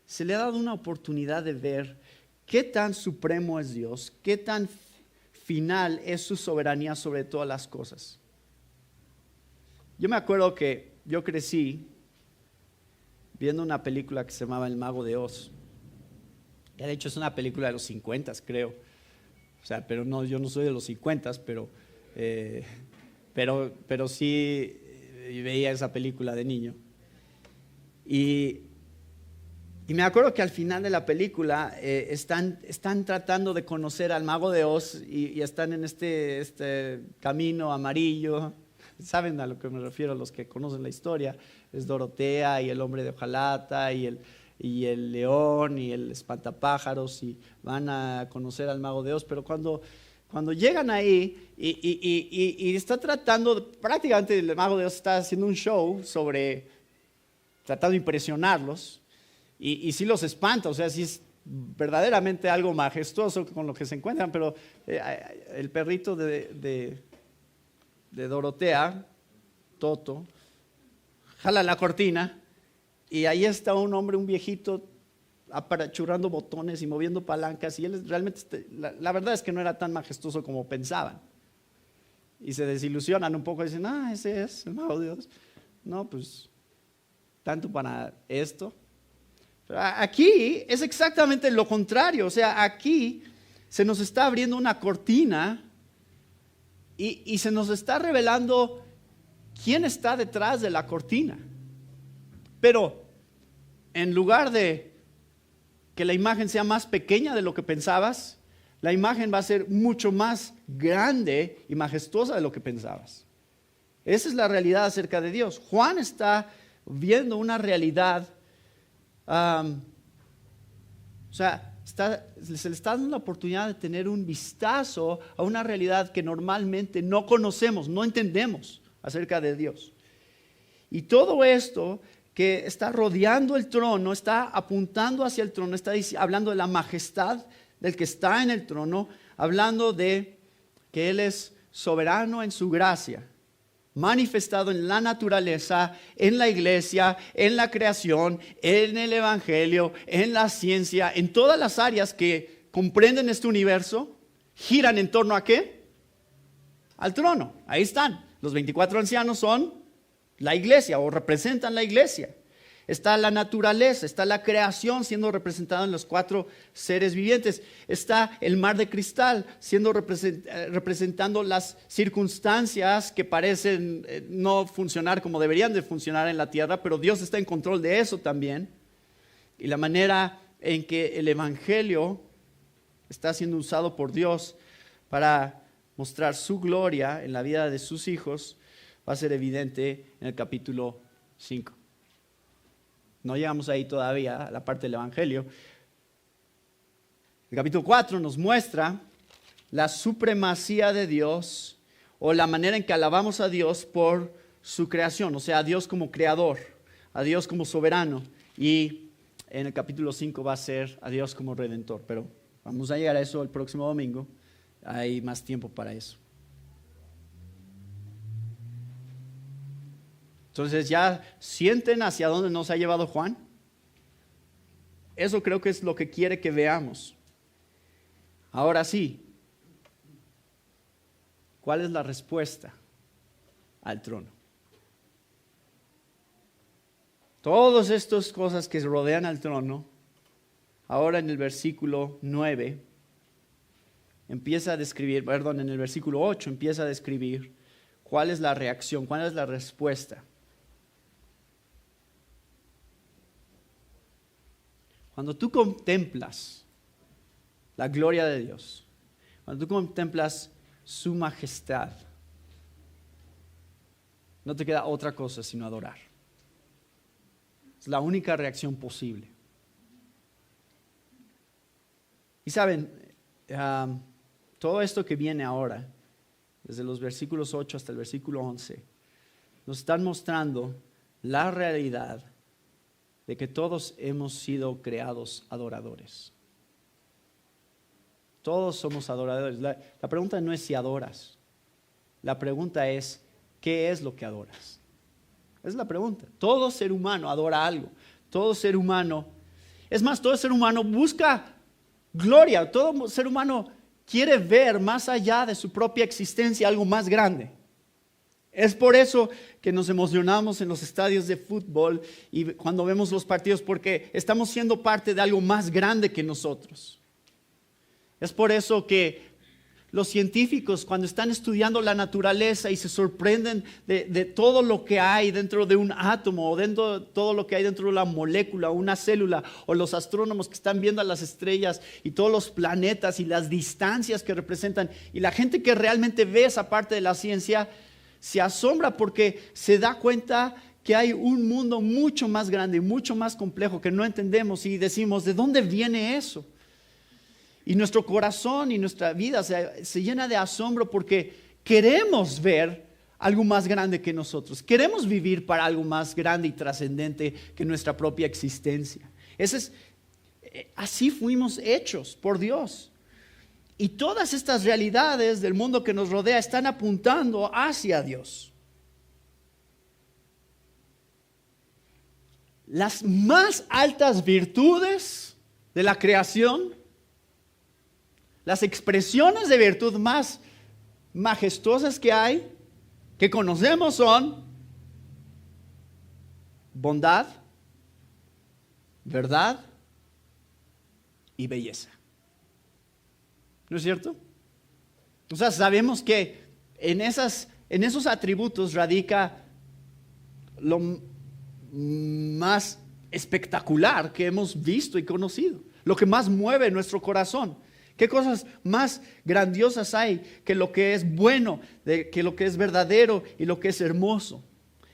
se le ha dado una oportunidad de ver qué tan supremo es Dios, qué tan final es su soberanía sobre todas las cosas. Yo me acuerdo que yo crecí viendo una película que se llamaba El Mago de Oz. De hecho es una película de los 50, creo. O sea, pero no, yo no soy de los 50, pero sí veía esa película de niño. Y me acuerdo que al final de la película están tratando de conocer al Mago de Oz y están en este camino amarillo. Saben a lo que me refiero los que conocen la historia. Es Dorotea y el hombre de hojalata y el león y el espantapájaros, y van a conocer al Mago de Oz. Pero cuando llegan ahí y está tratando, prácticamente el Mago de Oz está haciendo un show tratando de impresionarlos, y sí los espanta, o sea, sí es verdaderamente algo majestuoso con lo que se encuentran. Pero el perrito de Dorotea, Toto, jala la cortina y ahí está un hombre, un viejito, apachurrando botones y moviendo palancas, y él realmente, la verdad es que no era tan majestuoso como pensaban. Y se desilusionan un poco y dicen, ese es el Mago de Dios. No, pues, tanto para esto. Pero aquí es exactamente lo contrario. O sea, aquí se nos está abriendo una cortina y se nos está revelando quién está detrás de la cortina. Pero en lugar de que la imagen sea más pequeña de lo que pensabas, la imagen va a ser mucho más grande y majestuosa de lo que pensabas. Esa es la realidad acerca de Dios. Juan está viendo una realidad, se le está dando la oportunidad de tener un vistazo a una realidad que normalmente no conocemos, no entendemos acerca de Dios. Y todo esto que está rodeando el trono, está apuntando hacia el trono, está hablando de la majestad del que está en el trono, hablando de que Él es soberano en su gracia, manifestado en la naturaleza, en la iglesia, en la creación, en el evangelio, en la ciencia, en todas las áreas que comprenden este universo, giran en torno ¿a qué? Al trono. Ahí están. Los 24 ancianos son la iglesia o representan la iglesia. Está la naturaleza, está la creación siendo representada en los 4 seres vivientes. Está el mar de cristal siendo representando las circunstancias que parecen no funcionar como deberían de funcionar en la tierra, pero Dios está en control de eso también. Y la manera en que el evangelio está siendo usado por Dios para mostrar su gloria en la vida de sus hijos va a ser evidente en el capítulo 5. No llegamos ahí todavía a la parte del evangelio. El capítulo 4 nos muestra la supremacía de Dios o la manera en que alabamos a Dios por su creación, o sea, a Dios como creador, a Dios como soberano. Y en el capítulo 5 va a ser a Dios como redentor, pero vamos a llegar a eso el próximo domingo. Hay más tiempo para eso. Entonces ya sienten hacia dónde nos ha llevado Juan. Eso creo que es lo que quiere que veamos. Ahora sí, ¿cuál es la respuesta al trono? Todas estas cosas que rodean al trono, ahora en el versículo 9, empieza a describir, en el versículo 8 empieza a describir cuál es la reacción, cuál es la respuesta. Cuando tú contemplas la gloria de Dios, cuando tú contemplas su majestad, no te queda otra cosa sino adorar. Es la única reacción posible. Y saben, todo esto que viene ahora, desde los versículos 8 hasta el versículo 11, nos están mostrando la realidad de que todos hemos sido creados adoradores. Todos somos adoradores. La pregunta no es si adoras. La pregunta es, ¿qué es lo que adoras? Esa es la pregunta. Todo ser humano adora algo. Todo ser humano, es más, todo ser humano busca gloria. Todo ser humano quiere ver más allá de su propia existencia algo más grande. Es por eso que nos emocionamos en los estadios de fútbol y cuando vemos los partidos, porque estamos siendo parte de algo más grande que nosotros. Es por eso que los científicos, cuando están estudiando la naturaleza y se sorprenden de todo lo que hay dentro de un átomo o dentro de todo lo que hay dentro de la molécula o una célula, o los astrónomos que están viendo a las estrellas y todos los planetas y las distancias que representan, y la gente que realmente ve esa parte de la ciencia se asombra porque se da cuenta que hay un mundo mucho más grande, mucho más complejo que no entendemos, y decimos, ¿de dónde viene eso? Y nuestro corazón y nuestra vida se llena de asombro porque queremos ver algo más grande que nosotros. Queremos vivir para algo más grande y trascendente que nuestra propia existencia. Así fuimos hechos por Dios. Y todas estas realidades del mundo que nos rodea están apuntando hacia Dios. Las más altas virtudes de la creación, las expresiones de virtud más majestuosas que hay, que conocemos, son bondad, verdad y belleza. ¿No es cierto? O sea, sabemos que en esos atributos radica lo más espectacular que hemos visto y conocido, lo que más mueve nuestro corazón. ¿Qué cosas más grandiosas hay que lo que es bueno, que lo que es verdadero y lo que es hermoso?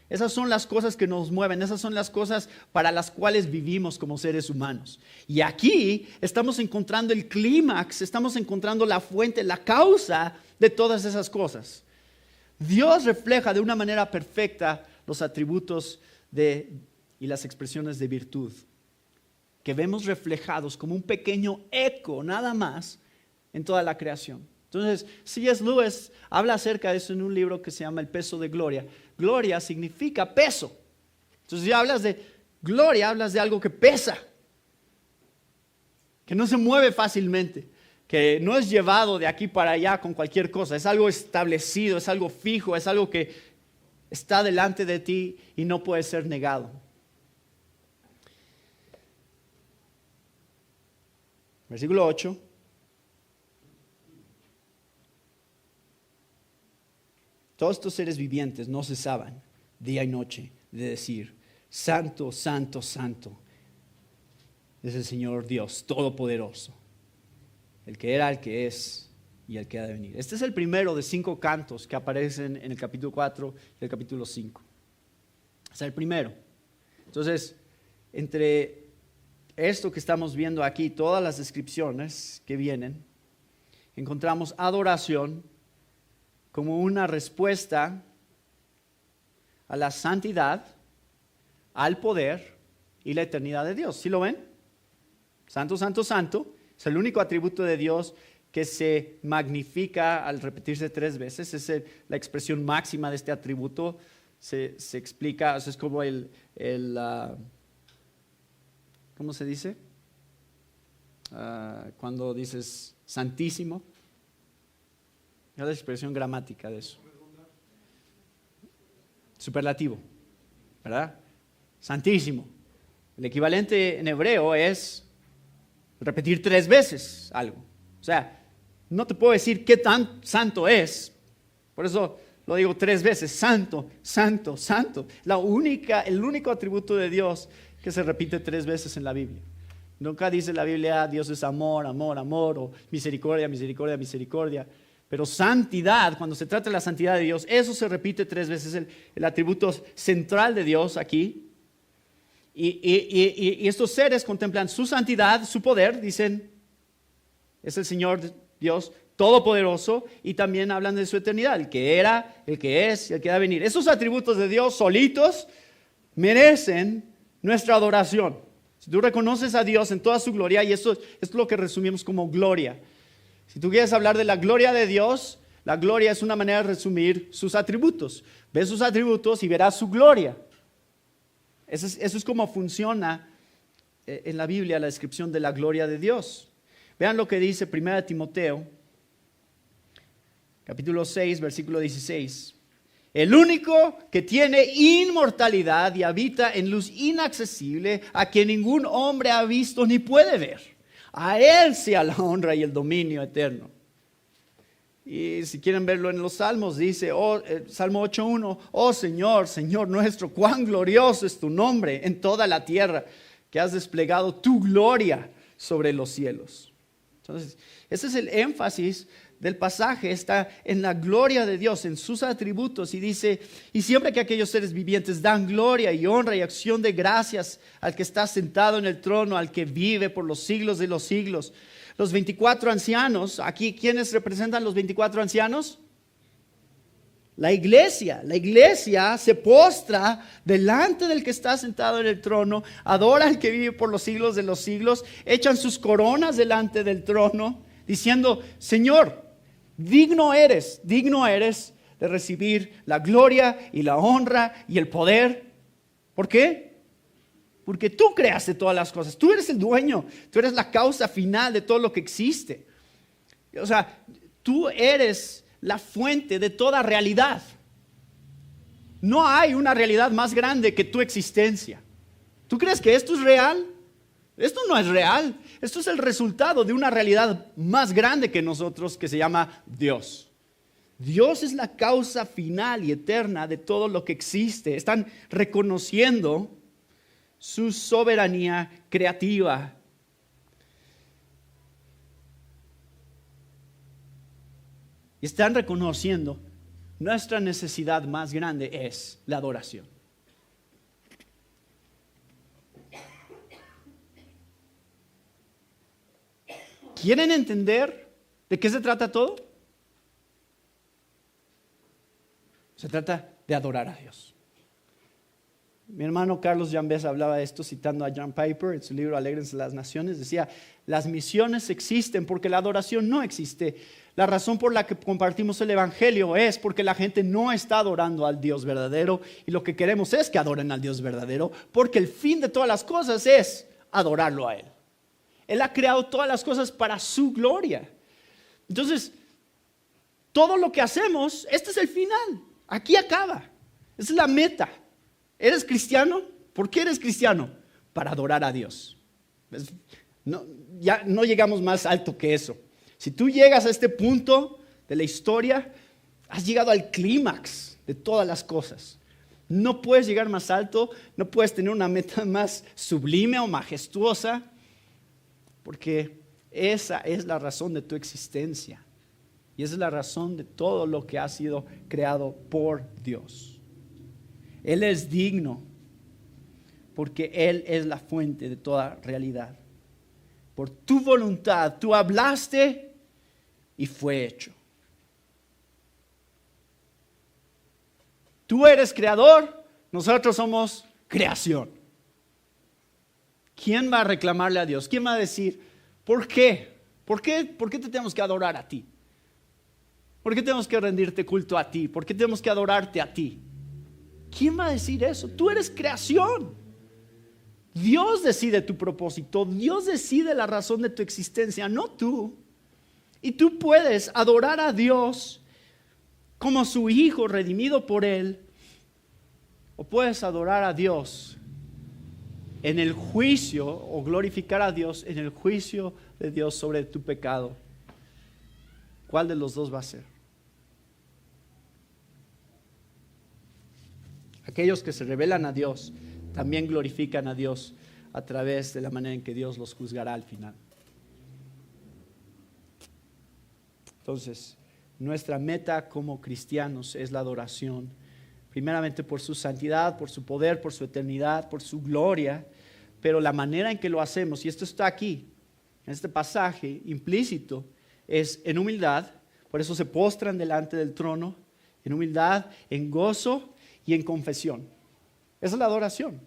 Esas son las cosas que nos mueven, esas son las cosas para las cuales vivimos como seres humanos. Y aquí estamos encontrando el clímax, estamos encontrando la fuente, la causa de todas esas cosas. Dios refleja de una manera perfecta los atributos y las expresiones de virtud. que vemos reflejados como un pequeño eco nada más en toda la creación. Entonces, C.S. Lewis habla acerca de eso en un libro que se llama El peso de gloria. Gloria significa peso. Entonces, si hablas de gloria, hablas de algo que pesa, que no se mueve fácilmente, que no es llevado de aquí para allá con cualquier cosa. Es algo establecido, es algo fijo, es algo que está delante de ti y no puede ser negado. Versículo 8. Todos estos seres vivientes no cesaban día y noche de decir: Santo, santo, santo es el Señor Dios Todopoderoso, el que era, el que es y el que ha de venir. Este es el primero de 5 cantos que aparecen en el capítulo 4 y el capítulo 5. Es el primero. Entonces, entre esto que estamos viendo aquí, todas las descripciones que vienen, encontramos adoración como una respuesta a la santidad, al poder y la eternidad de Dios. ¿Sí lo ven? Santo, santo, santo. Es el único atributo de Dios que se magnifica al repetirse 3 veces. Es la expresión máxima de este atributo. Se explica, o sea, es como ¿cómo se dice? Cuando dices santísimo. Es la expresión gramática de eso. Superlativo, ¿verdad? Santísimo. El equivalente en hebreo es repetir 3 veces algo. O sea, no te puedo decir qué tan santo es. Por eso lo digo 3 veces. Santo, santo, santo. El único atributo de Dios que se repite 3 veces en la Biblia. Nunca dice la Biblia Dios es amor, amor, amor, o misericordia, misericordia, misericordia. Pero santidad, cuando se trata de la santidad de Dios, eso se repite 3 veces, el atributo central de Dios aquí. Y estos seres contemplan su santidad, su poder, dicen, es el Señor Dios Todopoderoso, y también hablan de su eternidad, el que era, el que es y el que ha de venir. Esos atributos de Dios solitos merecen nuestra adoración. Si tú reconoces a Dios en toda su gloria, y esto es lo que resumimos como gloria. Si tú quieres hablar de la gloria de Dios, la gloria es una manera de resumir sus atributos. Ves sus atributos y verás su gloria. Eso es como funciona en la Biblia la descripción de la gloria de Dios. Vean lo que dice 1 Timoteo, capítulo 6, versículo 16. El único que tiene inmortalidad y habita en luz inaccesible, a quien ningún hombre ha visto ni puede ver. A Él sea la honra y el dominio eterno. Y si quieren verlo en los Salmos, dice, Salmo 8.1, oh Señor, Señor nuestro, cuán glorioso es tu nombre en toda la tierra, que has desplegado tu gloria sobre los cielos. Entonces, ese es el énfasis del pasaje, está en la gloria de Dios, en sus atributos, y dice, y siempre que aquellos seres vivientes dan gloria y honra y acción de gracias al que está sentado en el trono, al que vive por los siglos de los siglos. Los 24 ancianos, aquí, ¿quiénes representan los 24 ancianos? La iglesia se postra delante del que está sentado en el trono, adora al que vive por los siglos de los siglos, echan sus coronas delante del trono, diciendo, Señor, digno eres de recibir la gloria y la honra y el poder. ¿Por qué? Porque tú creaste todas las cosas, tú eres el dueño, tú eres la causa final de todo lo que existe. O sea, tú eres la fuente de toda realidad. No hay una realidad más grande que tu existencia. ¿Tú crees que esto es real? Esto no es real. Esto es el resultado de una realidad más grande que nosotros, que se llama Dios. Dios es la causa final y eterna de todo lo que existe. Están reconociendo su soberanía creativa. Y están reconociendo nuestra necesidad más grande es la adoración. ¿Quieren entender de qué se trata todo? Se trata de adorar a Dios. Mi hermano Carlos Jambés hablaba de esto citando a John Piper en su libro Alégrense las Naciones. Decía, las misiones existen porque la adoración no existe. La razón por la que compartimos el evangelio es porque la gente no está adorando al Dios verdadero y lo que queremos es que adoren al Dios verdadero, porque el fin de todas las cosas es adorarlo a Él. Él ha creado todas las cosas para su gloria. Entonces, todo lo que hacemos, este es el final. Aquí acaba. Esa es la meta. ¿Eres cristiano? ¿Por qué eres cristiano? Para adorar a Dios. Ya no llegamos más alto que eso. Si tú llegas a este punto de la historia, has llegado al clímax de todas las cosas. No puedes llegar más alto, no puedes tener una meta más sublime o majestuosa, porque esa es la razón de tu existencia. Y esa es la razón de todo lo que ha sido creado por Dios. Él es digno porque Él es la fuente de toda realidad. Por tu voluntad, tú hablaste y fue hecho. Tú eres creador, nosotros somos creación. ¿Quién va a reclamarle a Dios? ¿Quién va a decir, ¿por qué? ¿Por qué te tenemos que adorar a ti? ¿Por qué tenemos que rendirte culto a ti? ¿Por qué tenemos que adorarte a ti? ¿Quién va a decir eso? Tú eres creación. Dios decide tu propósito. Dios decide la razón de tu existencia, no tú. Y tú puedes adorar a Dios como su hijo redimido por Él. O puedes adorar a Dios en el juicio, o glorificar a Dios en el juicio de Dios sobre tu pecado. ¿Cuál de los dos va a ser? Aquellos que se rebelan a Dios también glorifican a Dios a través de la manera en que Dios los juzgará al final. Entonces, nuestra meta como cristianos es la adoración, primeramente por su santidad, por su poder, por su eternidad, por su gloria, pero la manera en que lo hacemos, y esto está aquí, en este pasaje implícito, es en humildad. Por eso se postran delante del trono, en humildad, en gozo y en confesión. Esa es la adoración.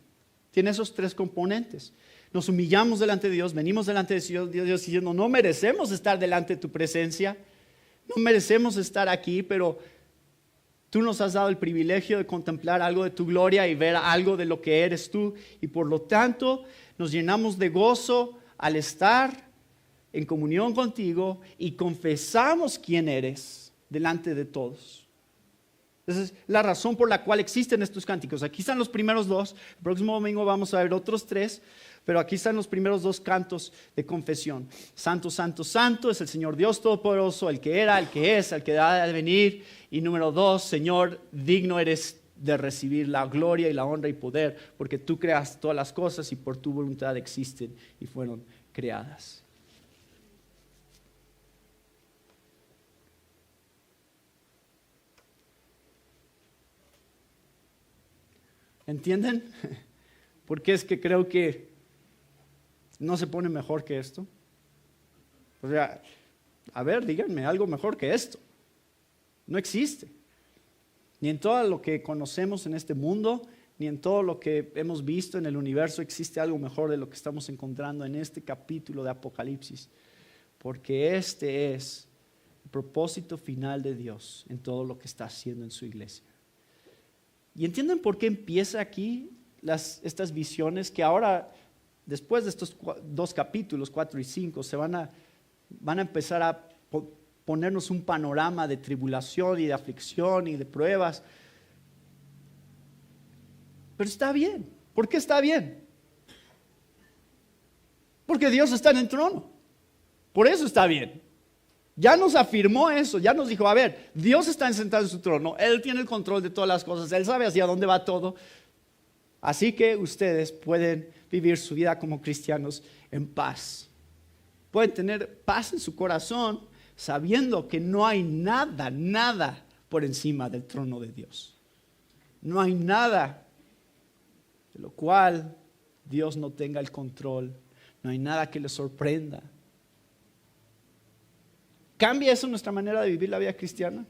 Tiene esos tres componentes. Nos humillamos delante de Dios, venimos delante de Dios diciendo, no merecemos estar delante de tu presencia, no merecemos estar aquí, pero tú nos has dado el privilegio de contemplar algo de tu gloria y ver algo de lo que eres tú, y por lo tanto nos llenamos de gozo al estar en comunión contigo y confesamos quién eres delante de todos. Esa es la razón por la cual existen estos cánticos. Aquí están los primeros dos. El próximo domingo vamos a ver otros tres, pero aquí están los primeros dos cantos de confesión. Santo, santo, santo es el Señor Dios Todopoderoso, el que era, el que es, el que ha de venir. Y número dos, Señor, digno eres de recibir la gloria y la honra y poder, porque tú creas todas las cosas y por tu voluntad existen y fueron creadas. ¿Entienden? Porque es que creo que no se pone mejor que esto. O sea, a ver, díganme algo mejor que esto. No existe. Ni en todo lo que conocemos en este mundo, ni en todo lo que hemos visto en el universo existe algo mejor de lo que estamos encontrando en este capítulo de Apocalipsis. Porque este es el propósito final de Dios en todo lo que está haciendo en su iglesia. ¿Y entienden por qué empieza aquí estas visiones que ahora, después de estos dos capítulos, 4 y 5, van a empezar a ponernos un panorama de tribulación y de aflicción y de pruebas? Pero está bien. ¿Por qué está bien? Porque Dios está en el trono. Por eso está bien. Ya nos afirmó eso, ya nos dijo, a ver, Dios está sentado en su trono, Él tiene el control de todas las cosas, Él sabe hacia dónde va todo. Así que ustedes pueden vivir su vida como cristianos en paz. Pueden tener paz en su corazón sabiendo que no hay nada por encima del trono de Dios. No hay nada de lo cual Dios no tenga el control, no hay nada que le sorprenda. ¿Cambia eso nuestra manera de vivir la vida cristiana?